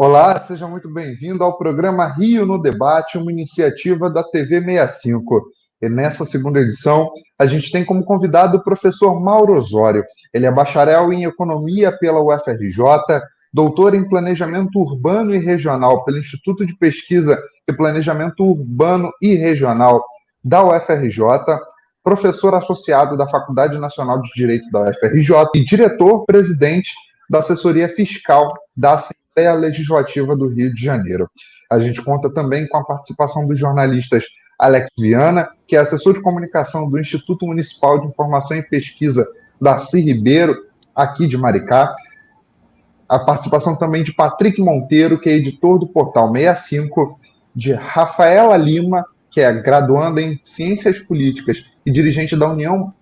Olá, seja muito bem-vindo ao programa Rio no Debate, uma iniciativa da TV 65. E nessa segunda edição, a gente tem como convidado o professor Mauro Osório. Ele é bacharel em Economia pela UFRJ, doutor em Planejamento Urbano e Regional pelo Instituto de Pesquisa e Planejamento Urbano e Regional da UFRJ, professor associado da Faculdade Nacional de Direito da UFRJ e diretor-presidente da Assessoria Fiscal da Assembleia Legislativa do Rio de Janeiro. A gente conta também com a participação dos jornalistas Alex Viana, que é assessor de comunicação do Instituto Municipal de Informação e Pesquisa Darcy Ribeiro, aqui de Maricá. A participação também de Patrick Monteiro, que é editor do Portal 65, de Rafaela Lima, que é graduanda em Ciências Políticas e dirigente da União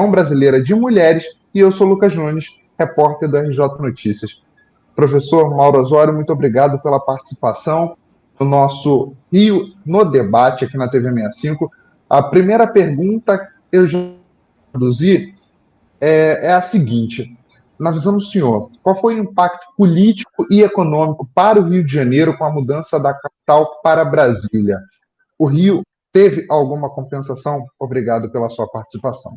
Brasileira de Mulheres, e eu sou Lucas Nunes, repórter do RJ Notícias. Professor Mauro Osório, muito obrigado pela participação no nosso Rio no Debate aqui na TV 65. A primeira pergunta eu já produzi é a seguinte: nós avisamos o senhor, qual foi o impacto político e econômico para o Rio de Janeiro com a mudança da capital para Brasília? O Rio teve alguma compensação? Obrigado pela sua participação.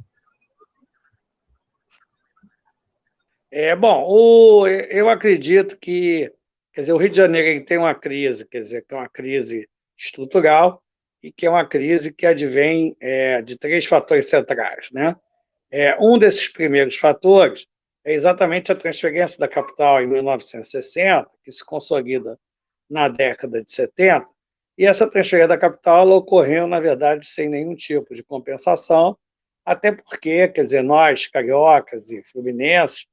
Eu acredito que, o Rio de Janeiro ele tem uma crise, que é uma crise estrutural e que é uma crise que advém de três fatores centrais, né? Um desses primeiros fatores é exatamente a transferência da capital em 1960, que se consolida na década de 70, e essa transferência da capital ela ocorreu, na verdade, sem nenhum tipo de compensação, até porque, nós, cariocas e fluminenses,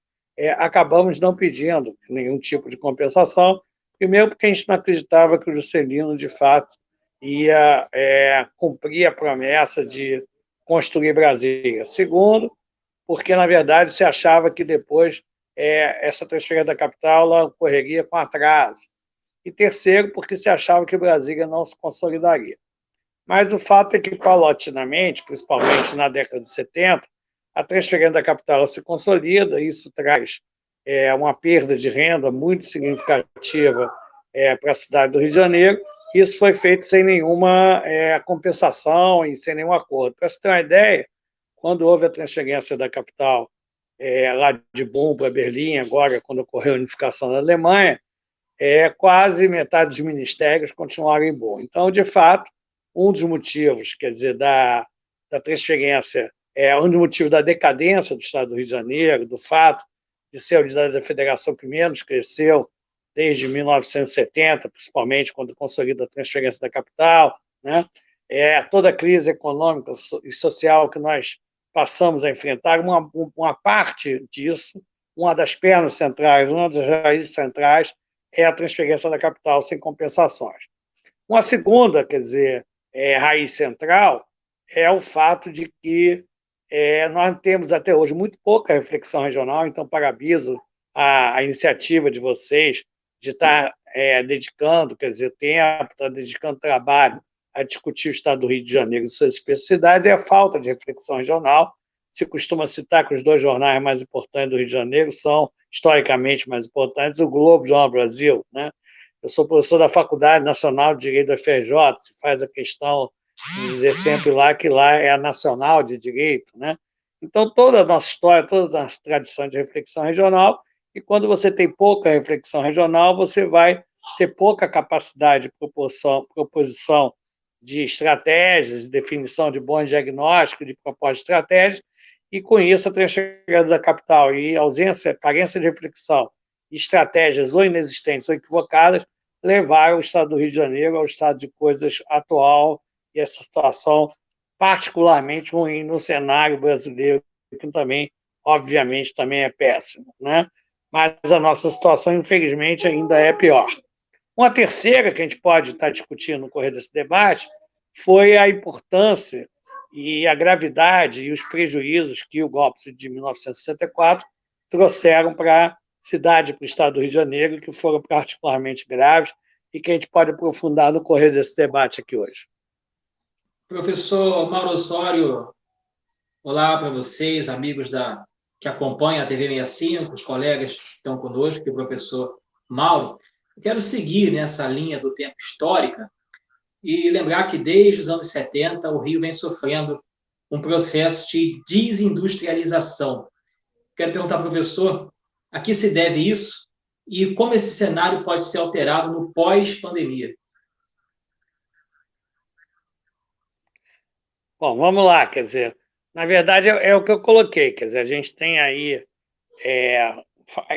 acabamos não pedindo nenhum tipo de compensação, primeiro porque a gente não acreditava que o Juscelino, de fato, ia cumprir a promessa de construir Brasília. Segundo, porque, na verdade, se achava que depois essa transferência da capital ela ocorreria com atraso. E terceiro, porque se achava que Brasília não se consolidaria. Mas o fato é que, paulatinamente, principalmente na década de 70, a transferência da capital se consolida, e isso traz uma perda de renda muito significativa para a cidade do Rio de Janeiro. Isso foi feito sem nenhuma compensação e sem nenhum acordo. Para você ter uma ideia, quando houve a transferência da capital lá de Bonn para Berlim, agora, quando ocorreu a unificação da Alemanha, quase metade dos ministérios continuaram em Bonn. Então, de fato, um dos motivos, da transferência, um dos motivos da decadência do Estado do Rio de Janeiro, do fato de ser a unidade da federação que menos cresceu desde 1970, principalmente quando consolida a transferência da capital, né? Toda a crise econômica e social que nós passamos a enfrentar, uma parte disso, uma das pernas centrais, uma das raízes centrais, é a transferência da capital sem compensações. Uma segunda, raiz central, é o fato de que nós temos até hoje muito pouca reflexão regional, então parabenizo a iniciativa de vocês de estar dedicando, tempo, estar dedicando trabalho a discutir o Estado do Rio de Janeiro e suas especificidades, e a falta de reflexão regional. Se costuma citar que os dois jornais mais importantes do Rio de Janeiro são, historicamente, mais importantes, o Globo e o Jornal Brasil, né? Eu sou professor da Faculdade Nacional de Direito da UFRJ, se faz a questão de dizer sempre lá que lá é a Nacional de Direito, né? Então, toda a nossa história, toda a nossa tradição de reflexão regional, e quando você tem pouca reflexão regional, você vai ter pouca capacidade de proposição de estratégias, de definição de bons diagnósticos, de propostas de estratégias, e com isso a transferência da capital e carência de reflexão, estratégias ou inexistentes ou equivocadas, levaram o Estado do Rio de Janeiro ao estado de coisas atual e essa situação particularmente ruim no cenário brasileiro, que também, obviamente, também é péssimo, né? Mas a nossa situação, infelizmente, ainda é pior. Uma terceira que a gente pode estar discutindo no correr desse debate foi a importância e a gravidade e os prejuízos que o golpe de 1964 trouxeram para a cidade, para o Estado do Rio de Janeiro, que foram particularmente graves e que a gente pode aprofundar no correr desse debate aqui hoje. Professor Mauro Osório, olá para vocês, amigos que acompanham a TV 65, os colegas que estão conosco, e o professor Mauro, eu quero seguir nessa linha do tempo histórica e lembrar que desde os anos 70 o Rio vem sofrendo um processo de desindustrialização. Quero perguntar ao professor a que se deve isso e como esse cenário pode ser alterado no pós-pandemia. Bom, vamos lá, quer dizer, na verdade é o que eu coloquei, quer dizer, a gente tem aí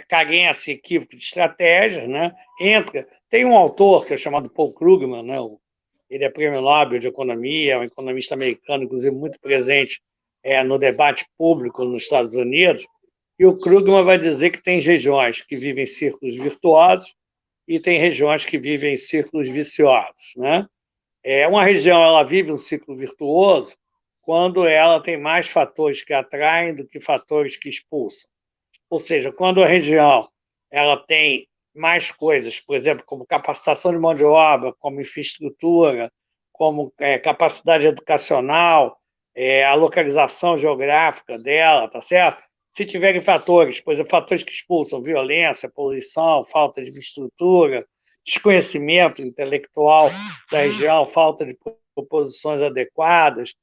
caguem-se equívoco de estratégias, né? Tem um autor que é chamado Paul Krugman, né? Ele é prêmio Nobel de Economia, é um economista americano, inclusive muito presente no debate público nos Estados Unidos, e o Krugman vai dizer que tem regiões que vivem círculos virtuosos e tem regiões que vivem círculos viciosos, né? Uma região ela vive um ciclo virtuoso quando ela tem mais fatores que atraem do que fatores que expulsam. Ou seja, quando a região ela tem mais coisas, por exemplo, como capacitação de mão de obra, como infraestrutura, como capacidade educacional, a localização geográfica dela, tá certo? Se tiverem fatores, por exemplo, fatores que expulsam violência, poluição, falta de infraestrutura, desconhecimento intelectual da região, falta de proposições adequadas.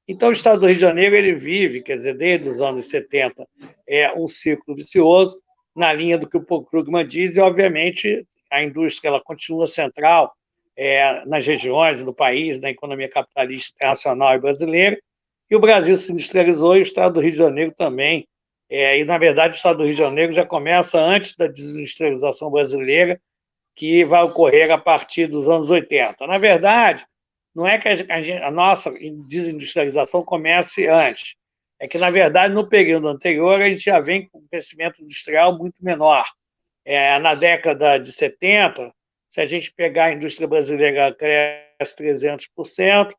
Então, o Estado do Rio de Janeiro ele vive, quer dizer, desde os anos 70, um ciclo vicioso, na linha do que o Paul Krugman diz, e, obviamente, a indústria ela continua central nas regiões do país, na economia capitalista internacional e brasileira, e o Brasil se industrializou e o Estado do Rio de Janeiro também. E, na verdade, o Estado do Rio de Janeiro já começa antes da desindustrialização brasileira, que vai ocorrer a partir dos anos 80. Na verdade, não é que a nossa desindustrialização comece antes, é que, na verdade, no período anterior, a gente já vem com um crescimento industrial muito menor. Na década de 70, se a gente pegar a indústria brasileira, cresce 300%,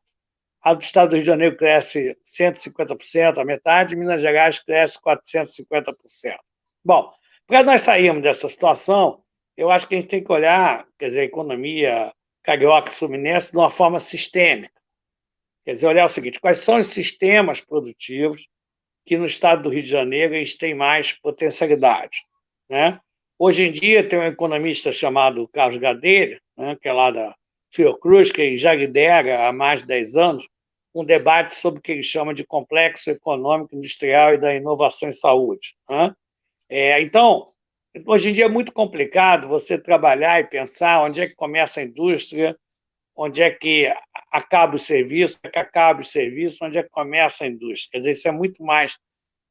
a do Estado do Rio de Janeiro cresce 150%, a metade, Minas Gerais cresce 450%. Bom, para nós sairmos dessa situação, eu acho que a gente tem que olhar, quer dizer, a economia carioca e fluminense de uma forma sistêmica. Quer dizer, olhar o seguinte, quais são os sistemas produtivos que no estado do Rio de Janeiro eles têm mais potencialidade, né? Hoje em dia tem um economista chamado Carlos Gadelha, né, que é lá da Fiocruz, que já lidera há mais de 10 anos um debate sobre o que ele chama de complexo econômico, industrial e da inovação em saúde, né? Então, hoje em dia é muito complicado você trabalhar e pensar onde é que começa a indústria, onde é que acaba o serviço, onde é que acaba o serviço, onde é que começa a indústria. Quer dizer, isso é muito mais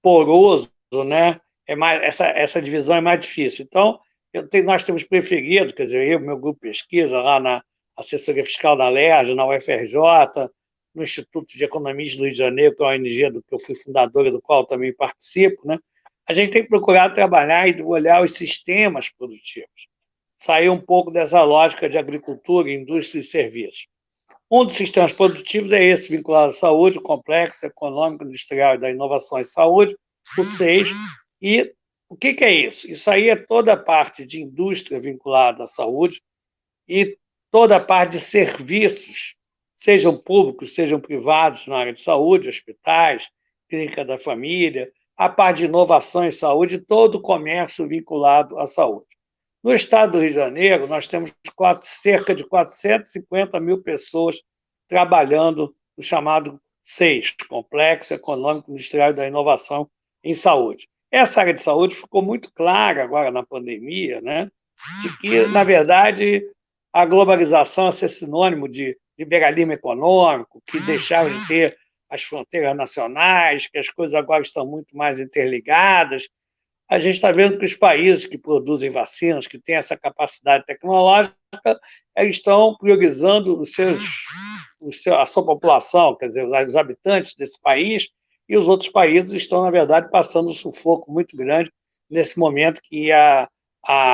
poroso, né? Essa divisão é mais difícil. Então, nós temos preferido, quer dizer, meu grupo de pesquisa lá na assessoria fiscal da LERJ, na UFRJ, no Instituto de Economia do Rio de Janeiro, que é uma ONG do que eu fui fundadora, do qual também participo, né? A gente tem que procurar trabalhar e olhar os sistemas produtivos, sair um pouco dessa lógica de agricultura, indústria e serviços. Um dos sistemas produtivos é esse, vinculado à saúde, o complexo econômico, industrial e da inovação em saúde, o SEIS. E o que é isso? Isso aí é toda a parte de indústria vinculada à saúde e toda a parte de serviços, sejam públicos, sejam privados na área de saúde, hospitais, clínica da família, a parte de inovação em saúde e todo o comércio vinculado à saúde. No estado do Rio de Janeiro, nós temos cerca de 450 mil pessoas trabalhando no chamado SEIS, Complexo Econômico, Industrial e da Inovação em Saúde. Essa área de saúde ficou muito clara agora na pandemia, né, de que, na verdade, a globalização é ser sinônimo de liberalismo econômico, que deixaram de ter as fronteiras nacionais, que as coisas agora estão muito mais interligadas. A gente está vendo que os países que produzem vacinas, que têm essa capacidade tecnológica, eles estão priorizando a sua população, quer dizer, os habitantes desse país, e os outros países estão, na verdade, passando um sufoco muito grande nesse momento que a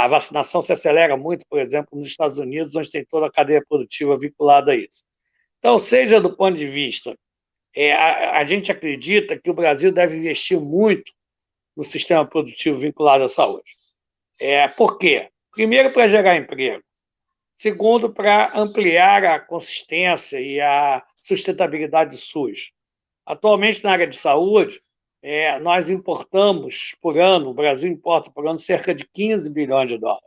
vacinação se acelera muito, por exemplo, nos Estados Unidos, onde tem toda a cadeia produtiva vinculada a isso. Então, seja do ponto de vista, a gente acredita que o Brasil deve investir muito no sistema produtivo vinculado à saúde. Por quê? Primeiro, para gerar emprego. Segundo, para ampliar a consistência e a sustentabilidade do SUS. Atualmente, na área de saúde, nós importamos por ano, o Brasil importa por ano cerca de 15 bilhões de dólares.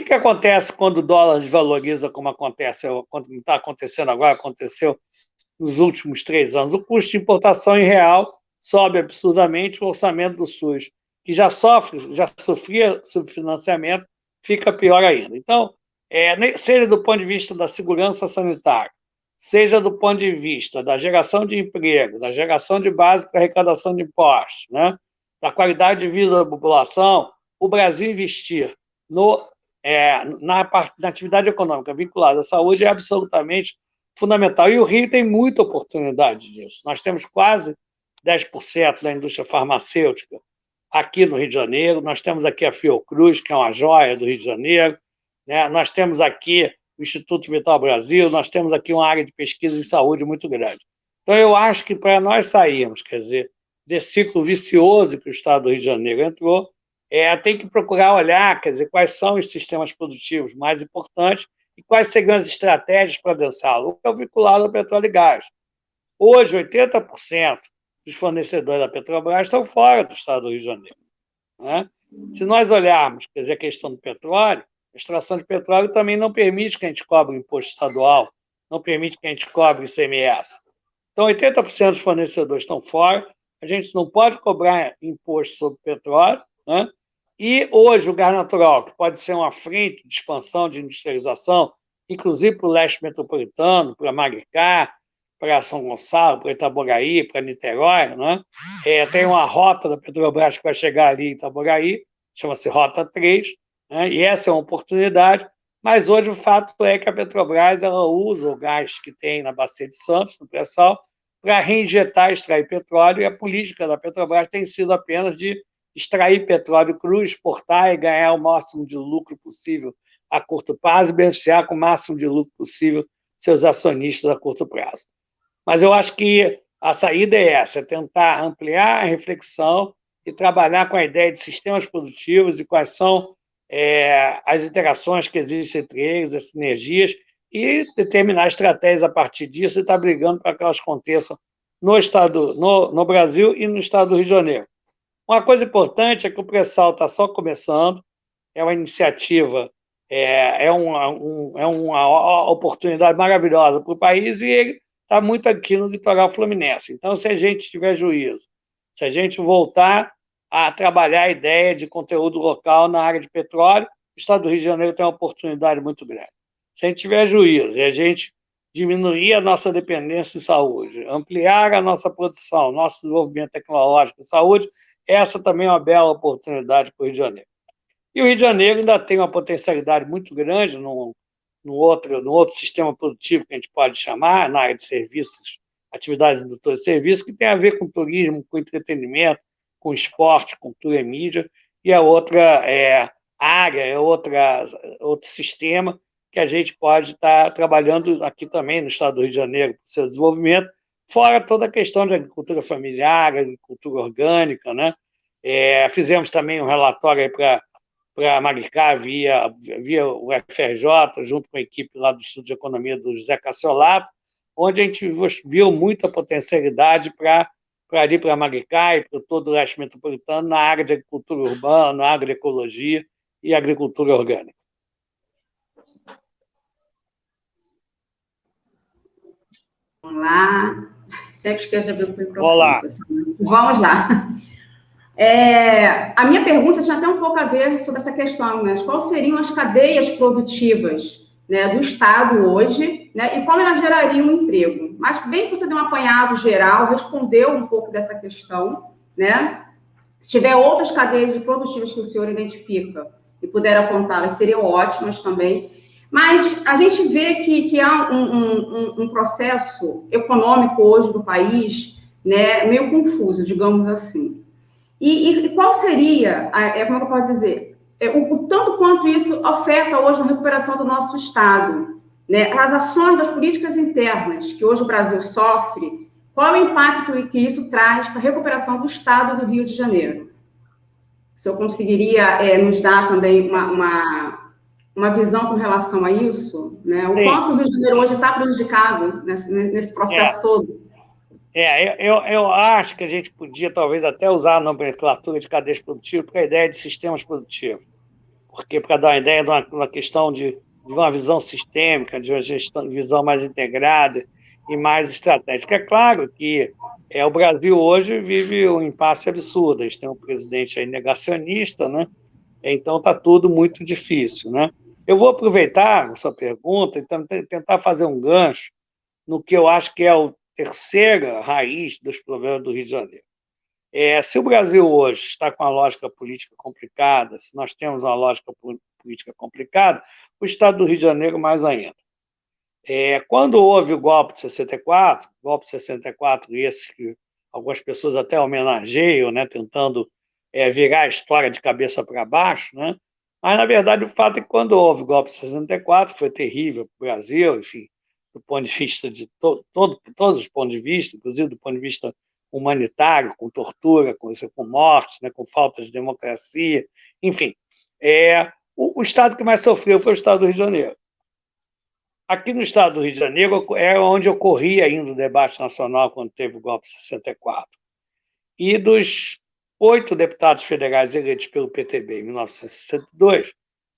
que acontece quando o dólar desvaloriza, como está acontecendo agora, aconteceu nos últimos 3 anos? O custo de importação em real sobe absurdamente, o orçamento do SUS, que já sofria subfinanciamento, fica pior ainda. Então, seja do ponto de vista da segurança sanitária, seja do ponto de vista da geração de emprego, da geração de base para arrecadação de impostos, né? Da qualidade de vida da população, o Brasil investir na atividade econômica vinculada à saúde é absolutamente fundamental. E o Rio tem muita oportunidade disso. Nós temos quase 10% da indústria farmacêutica aqui no Rio de Janeiro, nós temos aqui a Fiocruz, que é uma joia do Rio de Janeiro, né? Nós temos aqui o Instituto Vital Brasil, nós temos aqui uma área de pesquisa em saúde muito grande. Então, eu acho que para nós sairmos, quer dizer, desse ciclo vicioso que o Estado do Rio de Janeiro entrou, tem que procurar olhar, quer dizer, quais são os sistemas produtivos mais importantes e quais seriam as estratégias para adensá-lo. O que é vinculado ao petróleo e gás. Hoje, 80% dos fornecedores da Petrobras estão fora do Estado do Rio de Janeiro, né? Se nós olharmos, quer dizer, a questão do petróleo, a extração de petróleo também não permite que a gente cobre imposto estadual, não permite que a gente cobre ICMS. Então, 80% dos fornecedores estão fora, a gente não pode cobrar imposto sobre petróleo, né? E hoje o gás natural, que pode ser uma frente de expansão, de industrialização, inclusive para o leste metropolitano, para Maricá, para São Gonçalo, para Itaboraí, para Niterói, né? Tem uma rota da Petrobras que vai chegar ali em Itaboraí, chama-se Rota 3, né? E essa é uma oportunidade, mas hoje o fato é que a Petrobras ela usa o gás que tem na Bacia de Santos, no pré-sal, para reinjetar, extrair petróleo, e a política da Petrobras tem sido apenas de extrair petróleo cru, exportar e ganhar o máximo de lucro possível a curto prazo e beneficiar com o máximo de lucro possível seus acionistas a curto prazo. Mas eu acho que a saída é essa, é tentar ampliar a reflexão e trabalhar com a ideia de sistemas produtivos e quais são as interações que existem entre eles, as sinergias, e determinar estratégias a partir disso e estar brigando para que elas aconteçam no Brasil e no Estado do Rio de Janeiro. Uma coisa importante é que o pré-sal está só começando, é uma iniciativa, é uma oportunidade maravilhosa para o país e ele está muito aqui no litoral fluminense. Então, se a gente tiver juízo, se a gente voltar a trabalhar a ideia de conteúdo local na área de petróleo, o Estado do Rio de Janeiro tem uma oportunidade muito grande. Se a gente tiver juízo e a gente diminuir a nossa dependência em saúde, ampliar a nossa produção, nosso desenvolvimento tecnológico em saúde, essa também é uma bela oportunidade para o Rio de Janeiro. E o Rio de Janeiro ainda tem uma potencialidade muito grande no outro sistema produtivo que a gente pode chamar, na área de serviços, atividades indutoras de serviços, que tem a ver com turismo, com entretenimento, com esporte, cultura e mídia, e a outra área, outro sistema que a gente pode estar trabalhando aqui também no Estado do Rio de Janeiro, para o seu desenvolvimento, fora toda a questão de agricultura familiar, agricultura orgânica, né? Fizemos também um relatório aí para Maricá via o FRJ, junto com a equipe lá do Instituto de Economia do José Cassiolato, onde a gente viu muita potencialidade para ali para Maricá e para todo o leste metropolitano na área de agricultura urbana, agroecologia e agricultura orgânica. Vamos lá. Sempre esqueço de abrir o microfone. Olá. Vamos lá. A minha pergunta tinha até um pouco a ver sobre essa questão, mas quais seriam as cadeias produtivas, né, do Estado hoje, né, e como elas gerariam um emprego? Mas bem que você deu um apanhado geral, respondeu um pouco dessa questão, né? Se tiver outras cadeias produtivas que o senhor identifica e puder apontá-las, seriam ótimas também. Mas a gente vê que há um processo econômico hoje do país, né, meio confuso, digamos assim. E qual seria, como é que eu posso dizer, o tanto quanto isso afeta hoje na recuperação do nosso Estado, né? As ações das políticas internas que hoje o Brasil sofre, qual é o impacto que isso traz para a recuperação do Estado do Rio de Janeiro? O senhor conseguiria nos dar também uma visão com relação a isso, né? O quanto o Rio de Janeiro hoje está prejudicado nesse processo todo? Eu acho que a gente podia, talvez, até usar a nomenclatura de cadeias produtivas para a ideia de sistemas produtivos. porque, para dar uma ideia de uma questão de uma visão sistêmica, de uma visão mais integrada e mais estratégica. É claro que o Brasil hoje vive um impasse absurdo, a gente tem um presidente aí negacionista, né? Então está tudo muito difícil, né? Eu vou aproveitar a sua pergunta e tentar fazer um gancho no que eu acho que é a terceira raiz dos problemas do Rio de Janeiro. Se o Brasil hoje está com uma lógica política complicada, se nós temos uma lógica política complicada, o Estado do Rio de Janeiro mais ainda. Quando houve o golpe de 64, esse que algumas pessoas até homenageiam, né, tentando virar a história de cabeça para baixo, né? Mas, na verdade, o fato é que quando houve o golpe de 64, foi terrível para o Brasil, enfim, do ponto de vista de todos os pontos de vista, inclusive do ponto de vista humanitário, com tortura, com morte, né, com falta de democracia, enfim. O estado que mais sofreu foi o estado do Rio de Janeiro. Aqui no estado do Rio de Janeiro é onde ocorria ainda o debate nacional quando teve o golpe de 64. E dos 8 deputados federais eleitos pelo PTB em 1962,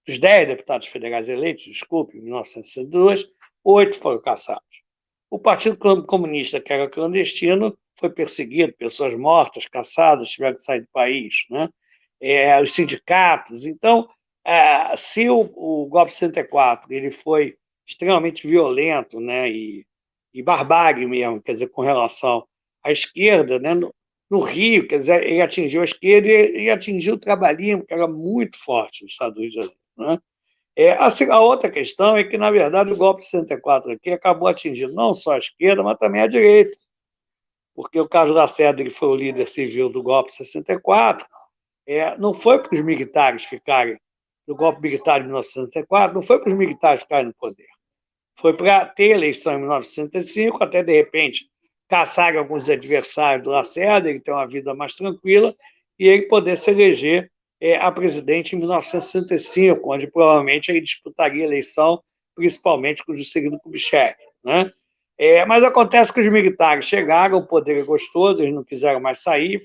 dos 10 deputados federais eleitos, desculpe, em 1962, 8 foram cassados. O Partido Comunista, que era clandestino, foi perseguido, pessoas mortas, caçadas, tiveram que sair do país, né? Os sindicatos. Então, se o golpe de 64 ele foi extremamente violento, né, e barbárie mesmo, quer dizer, com relação à esquerda, né, no Rio, quer dizer, ele atingiu a esquerda e atingiu o trabalhismo, que era muito forte no estado do Rio de Janeiro, né? A outra questão é que, na verdade, o golpe de 64 aqui acabou atingindo não só a esquerda, mas também a direita, porque o Carlos Lacerda ele foi o líder civil do golpe de 64, não foi para os militares ficarem, do golpe militar de 1964, não foi para os militares ficarem no poder. Foi para ter eleição em 1965, até, de repente, caçarem alguns adversários do Lacerda, ele ter uma vida mais tranquila, e ele poder se eleger a presidente em 1965, onde provavelmente ele disputaria a eleição, principalmente com o Juscelino Kubitschek, né? Mas acontece que os militares chegaram, o poder é gostoso, eles não quiseram mais sair,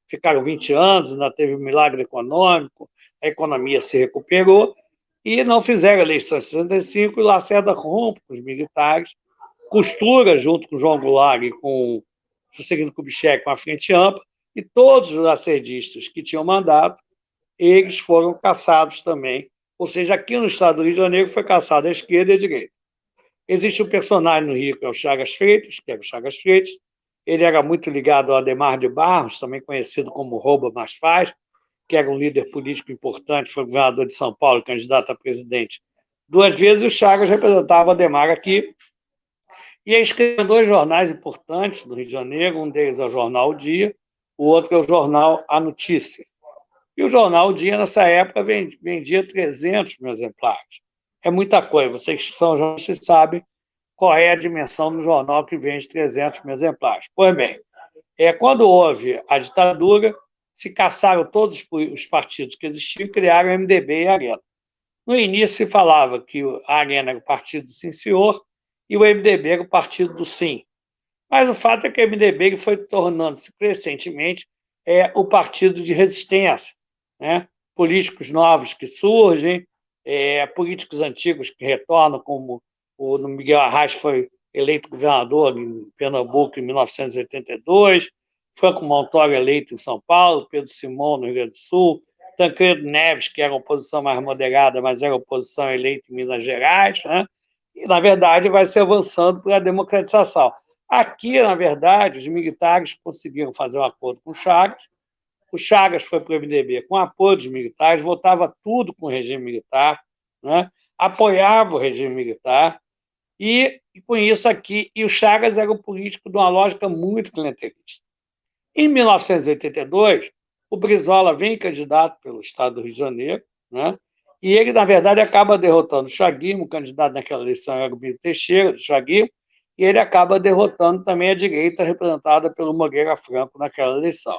ficaram 20 anos, ainda teve um milagre econômico, a economia se recuperou, e não fizeram a eleição em 65, e Lacerda rompe com os militares, costura junto com João Goulart e com Juscelino Kubitschek com a Frente Ampla, e todos os lacerdistas que tinham mandato, eles foram caçados também. Ou seja, aqui no estado do Rio de Janeiro foi caçado a esquerda e a direita. Existe um personagem no Rio que é o Chagas Freitas, ele era muito ligado ao Adhemar de Barros, também conhecido como Rouba Mas Faz, que era um líder político importante, foi governador de São Paulo, candidato a presidente 2 vezes, e o Chagas representava o Adhemar aqui. E ele escreveu 2 jornais importantes do Rio de Janeiro, um deles é o Jornal O Dia, o outro é o jornal A Notícia. E o jornal O Dia, nessa época, vendia 300 mil exemplares. É muita coisa, vocês que são jornalistas sabem qual é a dimensão do jornal que vende 300 mil exemplares. Pois bem, quando houve a ditadura, se caçaram todos os partidos que existiam e criaram o MDB e a Arena. No início se falava que a Arena era o partido do Sim Senhor e o MDB era o partido do Sim. Mas o fato é que o MDB foi tornando-se crescentemente o partido de resistência, né? Políticos novos que surgem, políticos antigos que retornam, como o Miguel Arraes foi eleito governador em Pernambuco em 1982, Franco Montoro eleito em São Paulo, Pedro Simão no Rio Grande do Sul, Tancredo Neves, que era a oposição mais moderada, mas era a oposição eleita em Minas Gerais, né? E, na verdade, vai se avançando para a democratização. Aqui, na verdade, os militares conseguiram fazer um acordo com o Chagas foi para o MDB com apoio dos militares, votava tudo com o regime militar, né? Apoiava o regime militar, e com isso aqui, e o Chagas era um político de uma lógica muito clientelista. Em 1982, o Brizola vem candidato pelo estado do Rio de Janeiro, né? E ele, na verdade, acaba derrotando o Chaguimo, o candidato naquela eleição era o Biro Teixeira, do Chaguimo, e ele acaba derrotando também a direita, representada pelo Moreira Franco naquela eleição.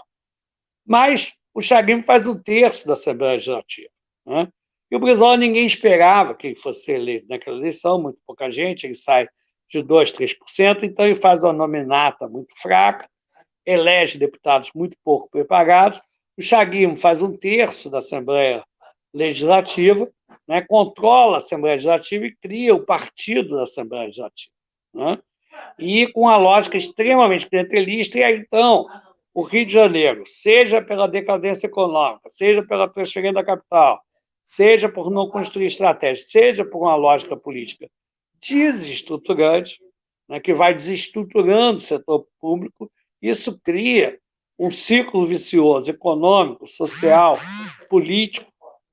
Mas o Chaguimo faz 1/3 da Assembleia Legislativa, né? E o Brizola ninguém esperava que ele fosse eleito naquela eleição, muito pouca gente, ele sai de 2%, 3%, então ele faz uma nominata muito fraca, elege deputados muito pouco preparados, o Chaguimo faz 1/3 da Assembleia Legislativa, né, controla a Assembleia Legislativa e cria o partido da Assembleia Legislativa, né? E com uma lógica extremamente clientelista, e aí, então, o Rio de Janeiro, seja pela decadência econômica, seja pela transferência da capital, seja por não construir estratégia, seja por uma lógica política desestruturante, né, que vai desestruturando o setor público, isso cria um ciclo vicioso econômico, social, político,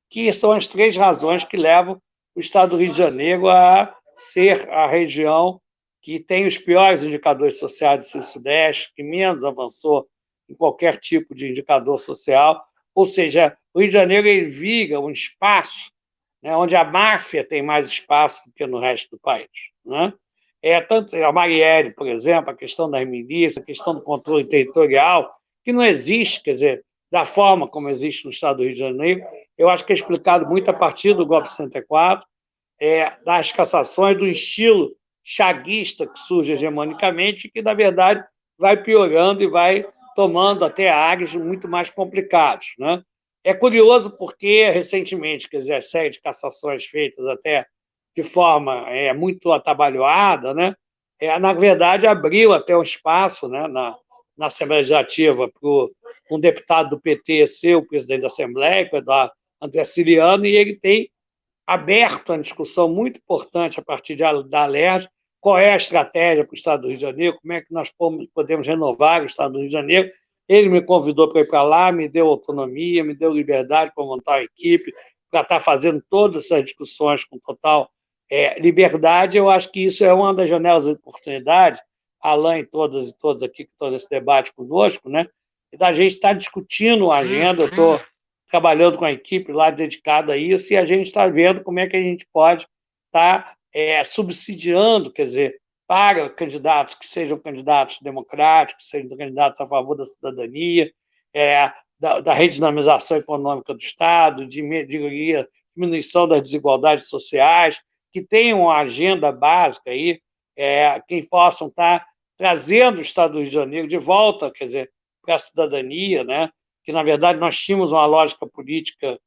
que são as três razões que levam o Estado do Rio de Janeiro a ser a região que tem os piores indicadores sociais do Sul-Sudeste, que menos avançou em qualquer tipo de indicador social. Ou seja, o Rio de Janeiro ele vira um espaço, né, onde a máfia tem mais espaço do que no resto do país, né? Tanto a Marielle, por exemplo, a questão das milícias, a questão do controle territorial, que não existe, quer dizer, da forma como existe no Estado do Rio de Janeiro, eu acho que é explicado muito a partir do golpe de 64, das cassações, do estilo chaguista que surge hegemonicamente, que, na verdade, vai piorando e vai tomando até áreas muito mais complicadas, né? É curioso porque, recentemente, quer dizer, a série de cassações feitas até de forma muito atabalhoada, né? Na verdade, abriu até um espaço, né, na Assembleia Legislativa para um deputado do PT ser o presidente da Assembleia, que é da André Ciliano, e ele tem aberto uma discussão muito importante a partir da Alerj, qual é a estratégia para o Estado do Rio de Janeiro, como é que nós podemos renovar o Estado do Rio de Janeiro. Ele me convidou para ir para lá, me deu autonomia, me deu liberdade para montar a equipe, para estar fazendo todas essas discussões com total liberdade. Eu acho que isso é uma das janelas de oportunidade, Alain e todas aqui que estão nesse debate conosco, né? E da gente estar discutindo a agenda. Eu estou trabalhando com a equipe lá dedicada a isso, e a gente está vendo como é que a gente pode estar subsidiando, quer dizer, para candidatos que sejam candidatos democráticos, sejam candidatos a favor da cidadania, da redinamização econômica do Estado, de diminuição das desigualdades sociais, que tenham uma agenda básica aí, que possam estar trazendo o Estado do Rio de Janeiro de volta, quer dizer, para a cidadania, né? Que, na verdade, nós tínhamos uma lógica política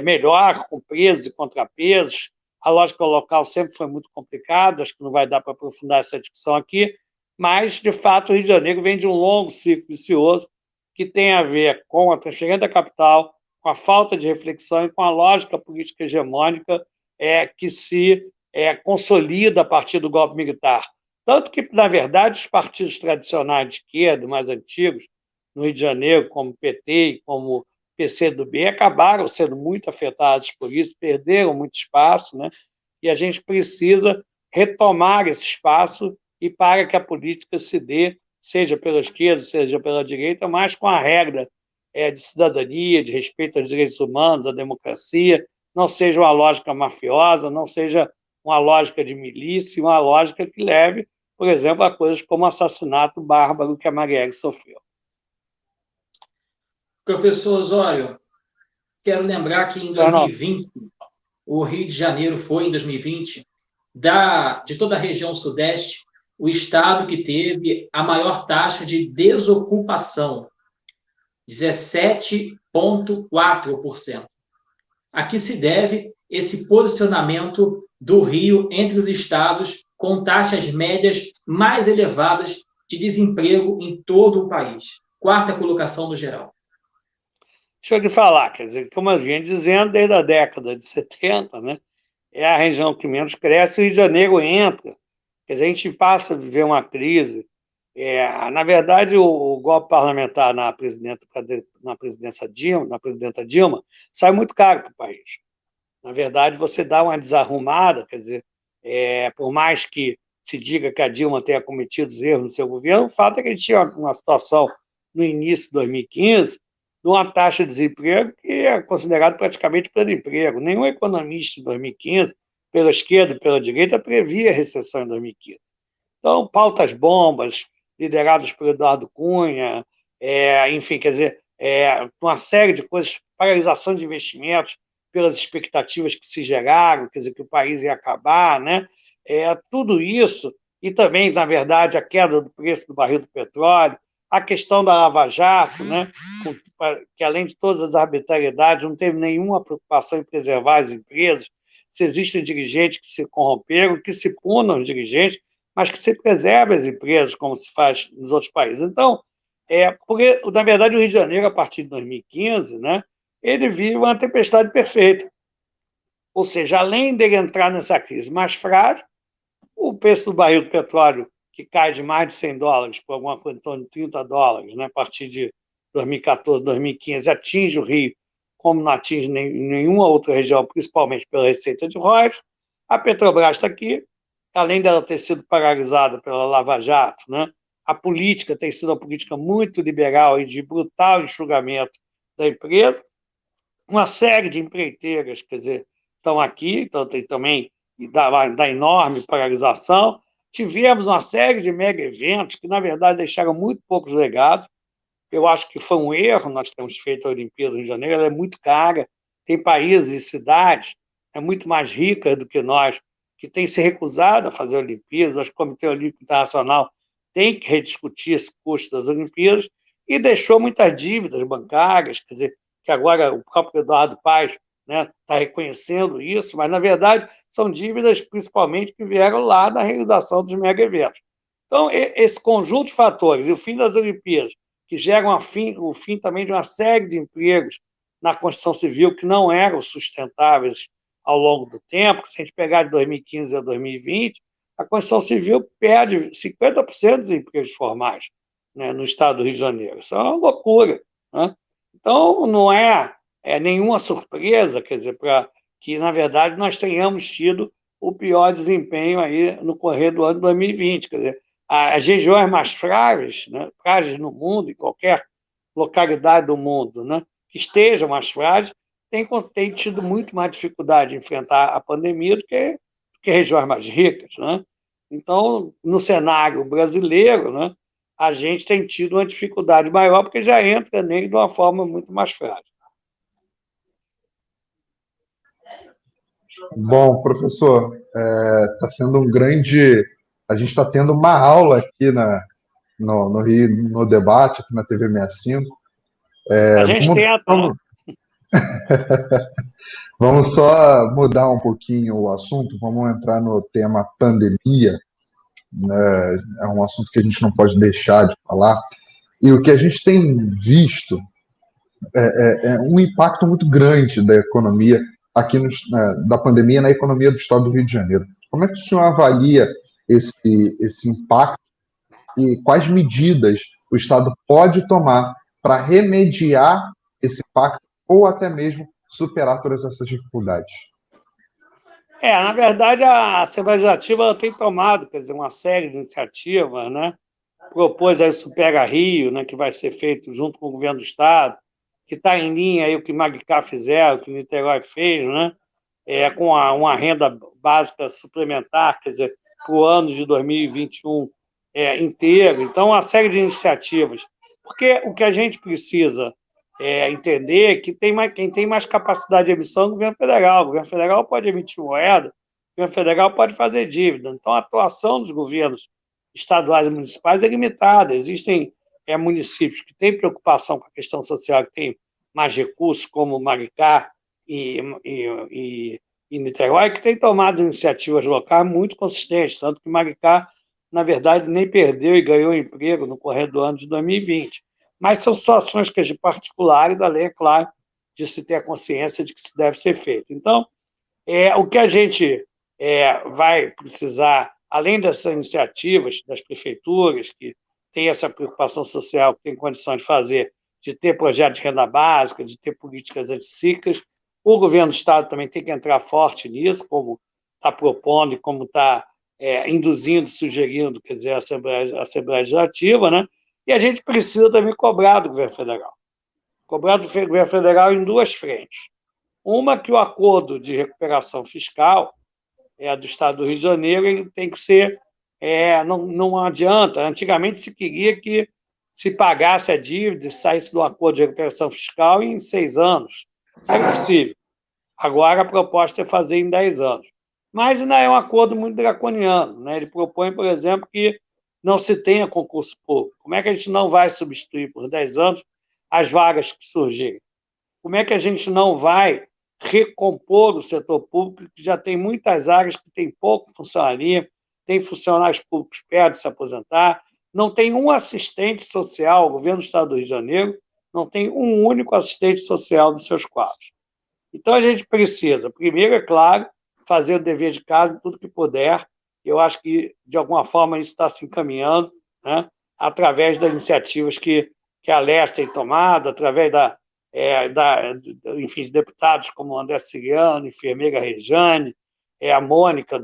melhor, com pesos e contrapesos. A lógica local sempre foi muito complicada, acho que não vai dar para aprofundar essa discussão aqui, mas, de fato, o Rio de Janeiro vem de um longo ciclo vicioso que tem a ver com a transferência da capital, com a falta de reflexão e com a lógica política hegemônica que se consolida a partir do golpe militar. Tanto que, na verdade, os partidos tradicionais de esquerda, mais antigos, no Rio de Janeiro, como PT e como PCdoB, acabaram sendo muito afetados por isso, perderam muito espaço, né? E a gente precisa retomar esse espaço e para que a política se dê, seja pela esquerda, seja pela direita, mas com a regra de cidadania, de respeito aos direitos humanos, à democracia, não seja uma lógica mafiosa, não seja uma lógica de milícia, uma lógica que leve, por exemplo, a coisas como o assassinato bárbaro que a Marielle sofreu. Professor Osório, quero lembrar que em 2020, o Rio de Janeiro foi, em 2020, de toda a região sudeste, o estado que teve a maior taxa de desocupação, 17,4%. A que se deve esse posicionamento do Rio entre os estados com taxas médias mais elevadas de desemprego em todo o país? Quarta colocação no geral. Deixa eu te falar, quer dizer, como eu vinha dizendo, desde a década de 70, né, é a região que menos cresce, e o Rio de Janeiro entra. Quer dizer, a gente passa a viver uma crise. Na verdade, o golpe parlamentar na presidenta Dilma sai muito caro para o país. Na verdade, você dá uma desarrumada, quer dizer, por mais que se diga que a Dilma tenha cometido erros no seu governo, o fato é que a gente tinha uma situação no início de 2015 de uma taxa de desemprego que é considerado praticamente pleno emprego. Nenhum economista em 2015, pela esquerda e pela direita, previa recessão em 2015. Então, pautas bombas, lideradas por Eduardo Cunha, enfim, quer dizer, uma série de coisas, paralisação de investimentos pelas expectativas que se geraram, quer dizer, que o país ia acabar, né? Tudo isso, e também, na verdade, a queda do preço do barril do petróleo, a questão da Lava Jato, né, que além de todas as arbitrariedades, não teve nenhuma preocupação em preservar as empresas, se existem dirigentes que se corromperam, que se punam os dirigentes, mas que se preserve as empresas, como se faz nos outros países. Então, porque, na verdade, o Rio de Janeiro, a partir de 2015, né, ele vive uma tempestade perfeita. Ou seja, além dele entrar nessa crise mais frágil, o preço do barril do petróleo, que cai de mais de $100 por alguma coisa em torno de $30, né, a partir de 2014, 2015, atinge o Rio como não atinge nenhuma outra região, principalmente pela receita de royalties. A Petrobras está aqui, além dela ter sido paralisada pela Lava Jato, né, a política tem sido uma política muito liberal e de brutal enxugamento da empresa. Uma série de empreiteiras, quer dizer, estão aqui, então tem também da enorme paralisação. Tivemos uma série de mega eventos que, na verdade, deixaram muito poucos legados. Eu acho que foi um erro nós termos feito a Olimpíada do Rio de Janeiro, ela é muito cara. Tem países e cidades muito mais ricas do que nós, que têm se recusado a fazer Olimpíadas. Acho que o Comitê Olímpico Internacional tem que rediscutir esse custo das Olimpíadas e deixou muitas dívidas bancárias, quer dizer, que agora o próprio Eduardo Paes está reconhecendo isso, mas, na verdade, são dívidas principalmente que vieram lá da realização dos mega eventos. Então, esse conjunto de fatores e o fim das Olimpíadas, que geram o fim também de uma série de empregos na construção civil que não eram sustentáveis ao longo do tempo, se a gente pegar de 2015 a 2020, a construção civil perde 50% dos empregos formais, né, no estado do Rio de Janeiro. Isso é uma loucura, né? Então, não é nenhuma surpresa, quer dizer, para que, na verdade, nós tenhamos tido o pior desempenho aí no correr do ano de 2020. Quer dizer, as regiões mais frágeis, né, frágeis no mundo, em qualquer localidade do mundo, né, que estejam mais frágeis, têm tido muito mais dificuldade de enfrentar a pandemia do que regiões mais ricas, né? Então, no cenário brasileiro, né, a gente tem tido uma dificuldade maior, porque já entra nele de uma forma muito mais frágil. Bom, professor, está sendo um grande... A gente está tendo uma aula aqui no Rio, no debate, aqui na TV 65. A gente tenta, né? Vamos só mudar um pouquinho o assunto, vamos entrar no tema pandemia, né? É um assunto que a gente não pode deixar de falar. E o que a gente tem visto é um impacto muito grande da economia aqui da pandemia na economia do estado do Rio de Janeiro. Como é que o senhor avalia esse impacto e quais medidas o Estado pode tomar para remediar esse impacto ou até mesmo superar todas essas dificuldades? Na verdade, a Assembleia Legislativa ela tem tomado, quer dizer, uma série de iniciativas, né? Propôs aí o Supera Rio, né, que vai ser feito junto com o governo do Estado, que está em linha aí o que Maricá fizeram, o que Niterói fez, né? Com uma renda básica suplementar, quer dizer, para o ano de 2021 inteiro. Então, uma série de iniciativas. Porque o que a gente precisa entender é que quem tem mais capacidade de emissão é o governo federal. O governo federal pode emitir moeda, o governo federal pode fazer dívida. Então, a atuação dos governos estaduais e municipais é limitada. Existem municípios que têm preocupação com a questão social, que têm mais recursos, como Maricá e Niterói, que têm tomado iniciativas locais muito consistentes, tanto que Maricá, na verdade, nem perdeu e ganhou emprego no correr do ano de 2020. Mas são situações que, de particulares, além, é claro, de se ter a consciência de que isso deve ser feito. Então, o que a gente vai precisar, além dessas iniciativas das prefeituras, que têm essa preocupação social, que tem condição de fazer, de ter projetos de renda básica, de ter políticas anticíclicas, o governo do Estado também tem que entrar forte nisso, como está propondo e como está induzindo, sugerindo, quer dizer, a Assembleia Legislativa, né? E a gente precisa também cobrar do governo federal. Cobrar do governo federal em duas frentes. Uma, que o acordo de recuperação fiscal do Estado do Rio de Janeiro ele tem que ser... não adianta. Antigamente se queria que se pagasse a dívida e saísse do acordo de recuperação fiscal em 6 anos. Isso é impossível. Agora a proposta é fazer em 10 anos. Mas ainda é um acordo muito draconiano, né? Ele propõe, por exemplo, que não se tenha concurso público? Como é que a gente não vai substituir por 10 anos as vagas que surgirem? Como é que a gente não vai recompor o setor público, que já tem muitas áreas que tem pouco funcionário, tem funcionários públicos perto de se aposentar, não tem um assistente social, o governo do Estado do Rio de Janeiro não tem um único assistente social nos seus quadros. Então, a gente precisa, primeiro, é claro, fazer o dever de casa em tudo que puder. Eu acho que, de alguma forma, isso está se encaminhando, né, através das iniciativas que a Leste tem tomado, através enfim, de deputados como o André Ciliano, enfermeira Rejane, a Mônica,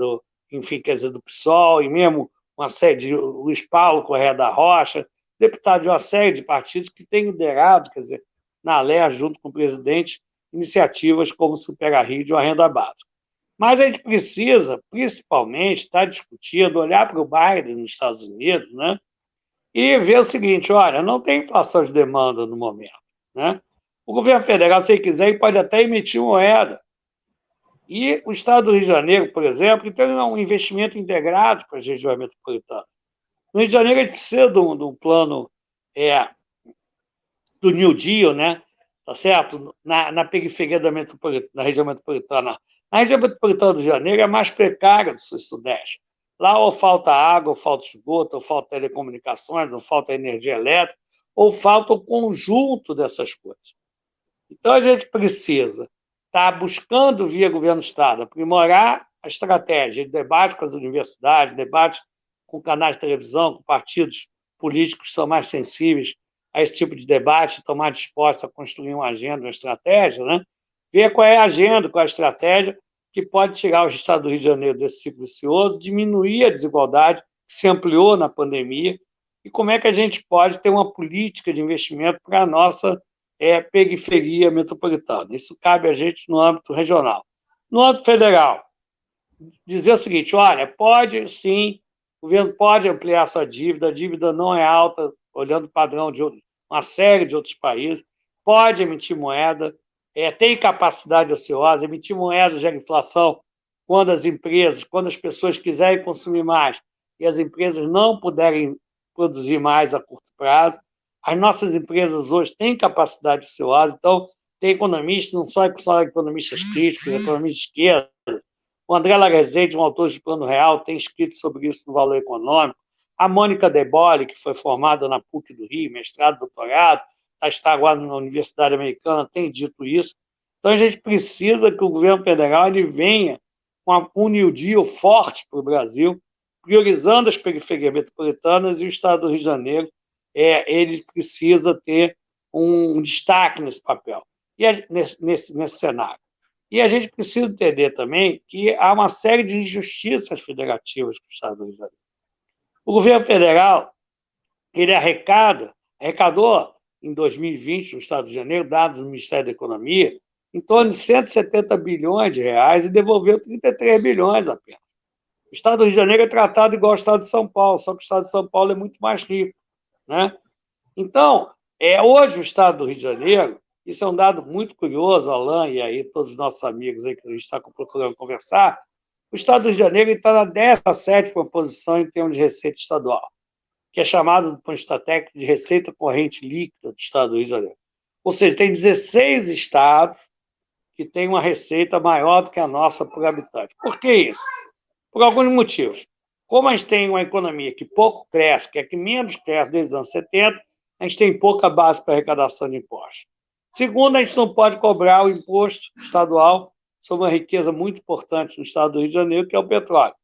enfim, quer dizer, do PSOL, e mesmo uma série de Luiz Paulo Correia da Rocha, deputado de uma série de partidos que têm liderado, quer dizer, na Leste, junto com o presidente, iniciativas como o Supera Rio de uma renda básica. Mas a gente precisa, principalmente, estar discutindo, olhar para o Biden nos Estados Unidos, né, e ver o seguinte, olha, não tem inflação de demanda no momento, né? O governo federal, se ele quiser, ele pode até emitir moeda. E o Estado do Rio de Janeiro, por exemplo, tem um investimento integrado para as regiões metropolitanas. No Rio de Janeiro, a gente precisa de um plano do New Deal, né? Tá certo? Na periferia da região metropolitana. A região metropolitana do Rio de Janeiro é a mais precária do Sul-Sudeste. Lá ou falta água, ou falta esgoto, ou falta telecomunicações, ou falta energia elétrica, ou falta o conjunto dessas coisas. Então, a gente precisa estar buscando, via governo do Estado, aprimorar a estratégia de debate com as universidades, debate com canais de televisão, com partidos políticos que são mais sensíveis a esse tipo de debate, tomar disposta a construir uma agenda, uma estratégia, né? Ver qual é a agenda, qual é a estratégia que pode tirar o Estado do Rio de Janeiro desse ciclo vicioso, diminuir a desigualdade que se ampliou na pandemia, e como é que a gente pode ter uma política de investimento para a nossa periferia metropolitana. Isso cabe a gente no âmbito regional. No âmbito federal, dizer o seguinte, olha, pode sim, o governo pode ampliar sua dívida, a dívida não é alta, olhando o padrão de uma série de outros países, pode emitir moeda, tem capacidade ociosa, emitir moeda gera inflação quando as pessoas quiserem consumir mais e as empresas não puderem produzir mais a curto prazo. As nossas empresas hoje têm capacidade ociosa, então tem economistas, não só economistas críticos, economistas de esquerda. O André Lagazete, um autor de Plano Real, tem escrito sobre isso no Valor Econômico. A Mônica Deboli, que foi formada na PUC do Rio, mestrado, doutorado, está agora na Universidade Americana, tem dito isso. Então, a gente precisa que o governo federal ele venha com um New Deal forte para o Brasil, priorizando as periferias metropolitanas, e o Estado do Rio de Janeiro ele precisa ter um destaque nesse papel, nesse cenário. E a gente precisa entender também que há uma série de injustiças federativas com o Estado do Rio de Janeiro. O governo federal ele arrecadou em 2020, no Estado de Janeiro, dados do Ministério da Economia, em torno de 170 bilhões de reais e devolveu 33 bilhões apenas. O Estado do Rio de Janeiro é tratado igual ao Estado de São Paulo, só que o Estado de São Paulo é muito mais rico, né? Então, hoje o Estado do Rio de Janeiro, isso é um dado muito curioso, Alain, e aí todos os nossos amigos aí que a gente está procurando conversar, o Estado do Rio de Janeiro está na 17ª posição em termos de receita estadual, que é chamado, do ponto de vista técnico, de receita corrente líquida do Estado do Rio de Janeiro. Ou seja, tem 16 estados que têm uma receita maior do que a nossa por habitante. Por que isso? Por alguns motivos. Como a gente tem uma economia que pouco cresce, que é que menos cresce desde os anos 70, a gente tem pouca base para arrecadação de impostos. Segundo, a gente não pode cobrar o imposto estadual sobre uma riqueza muito importante no Estado do Rio de Janeiro, que é o petróleo.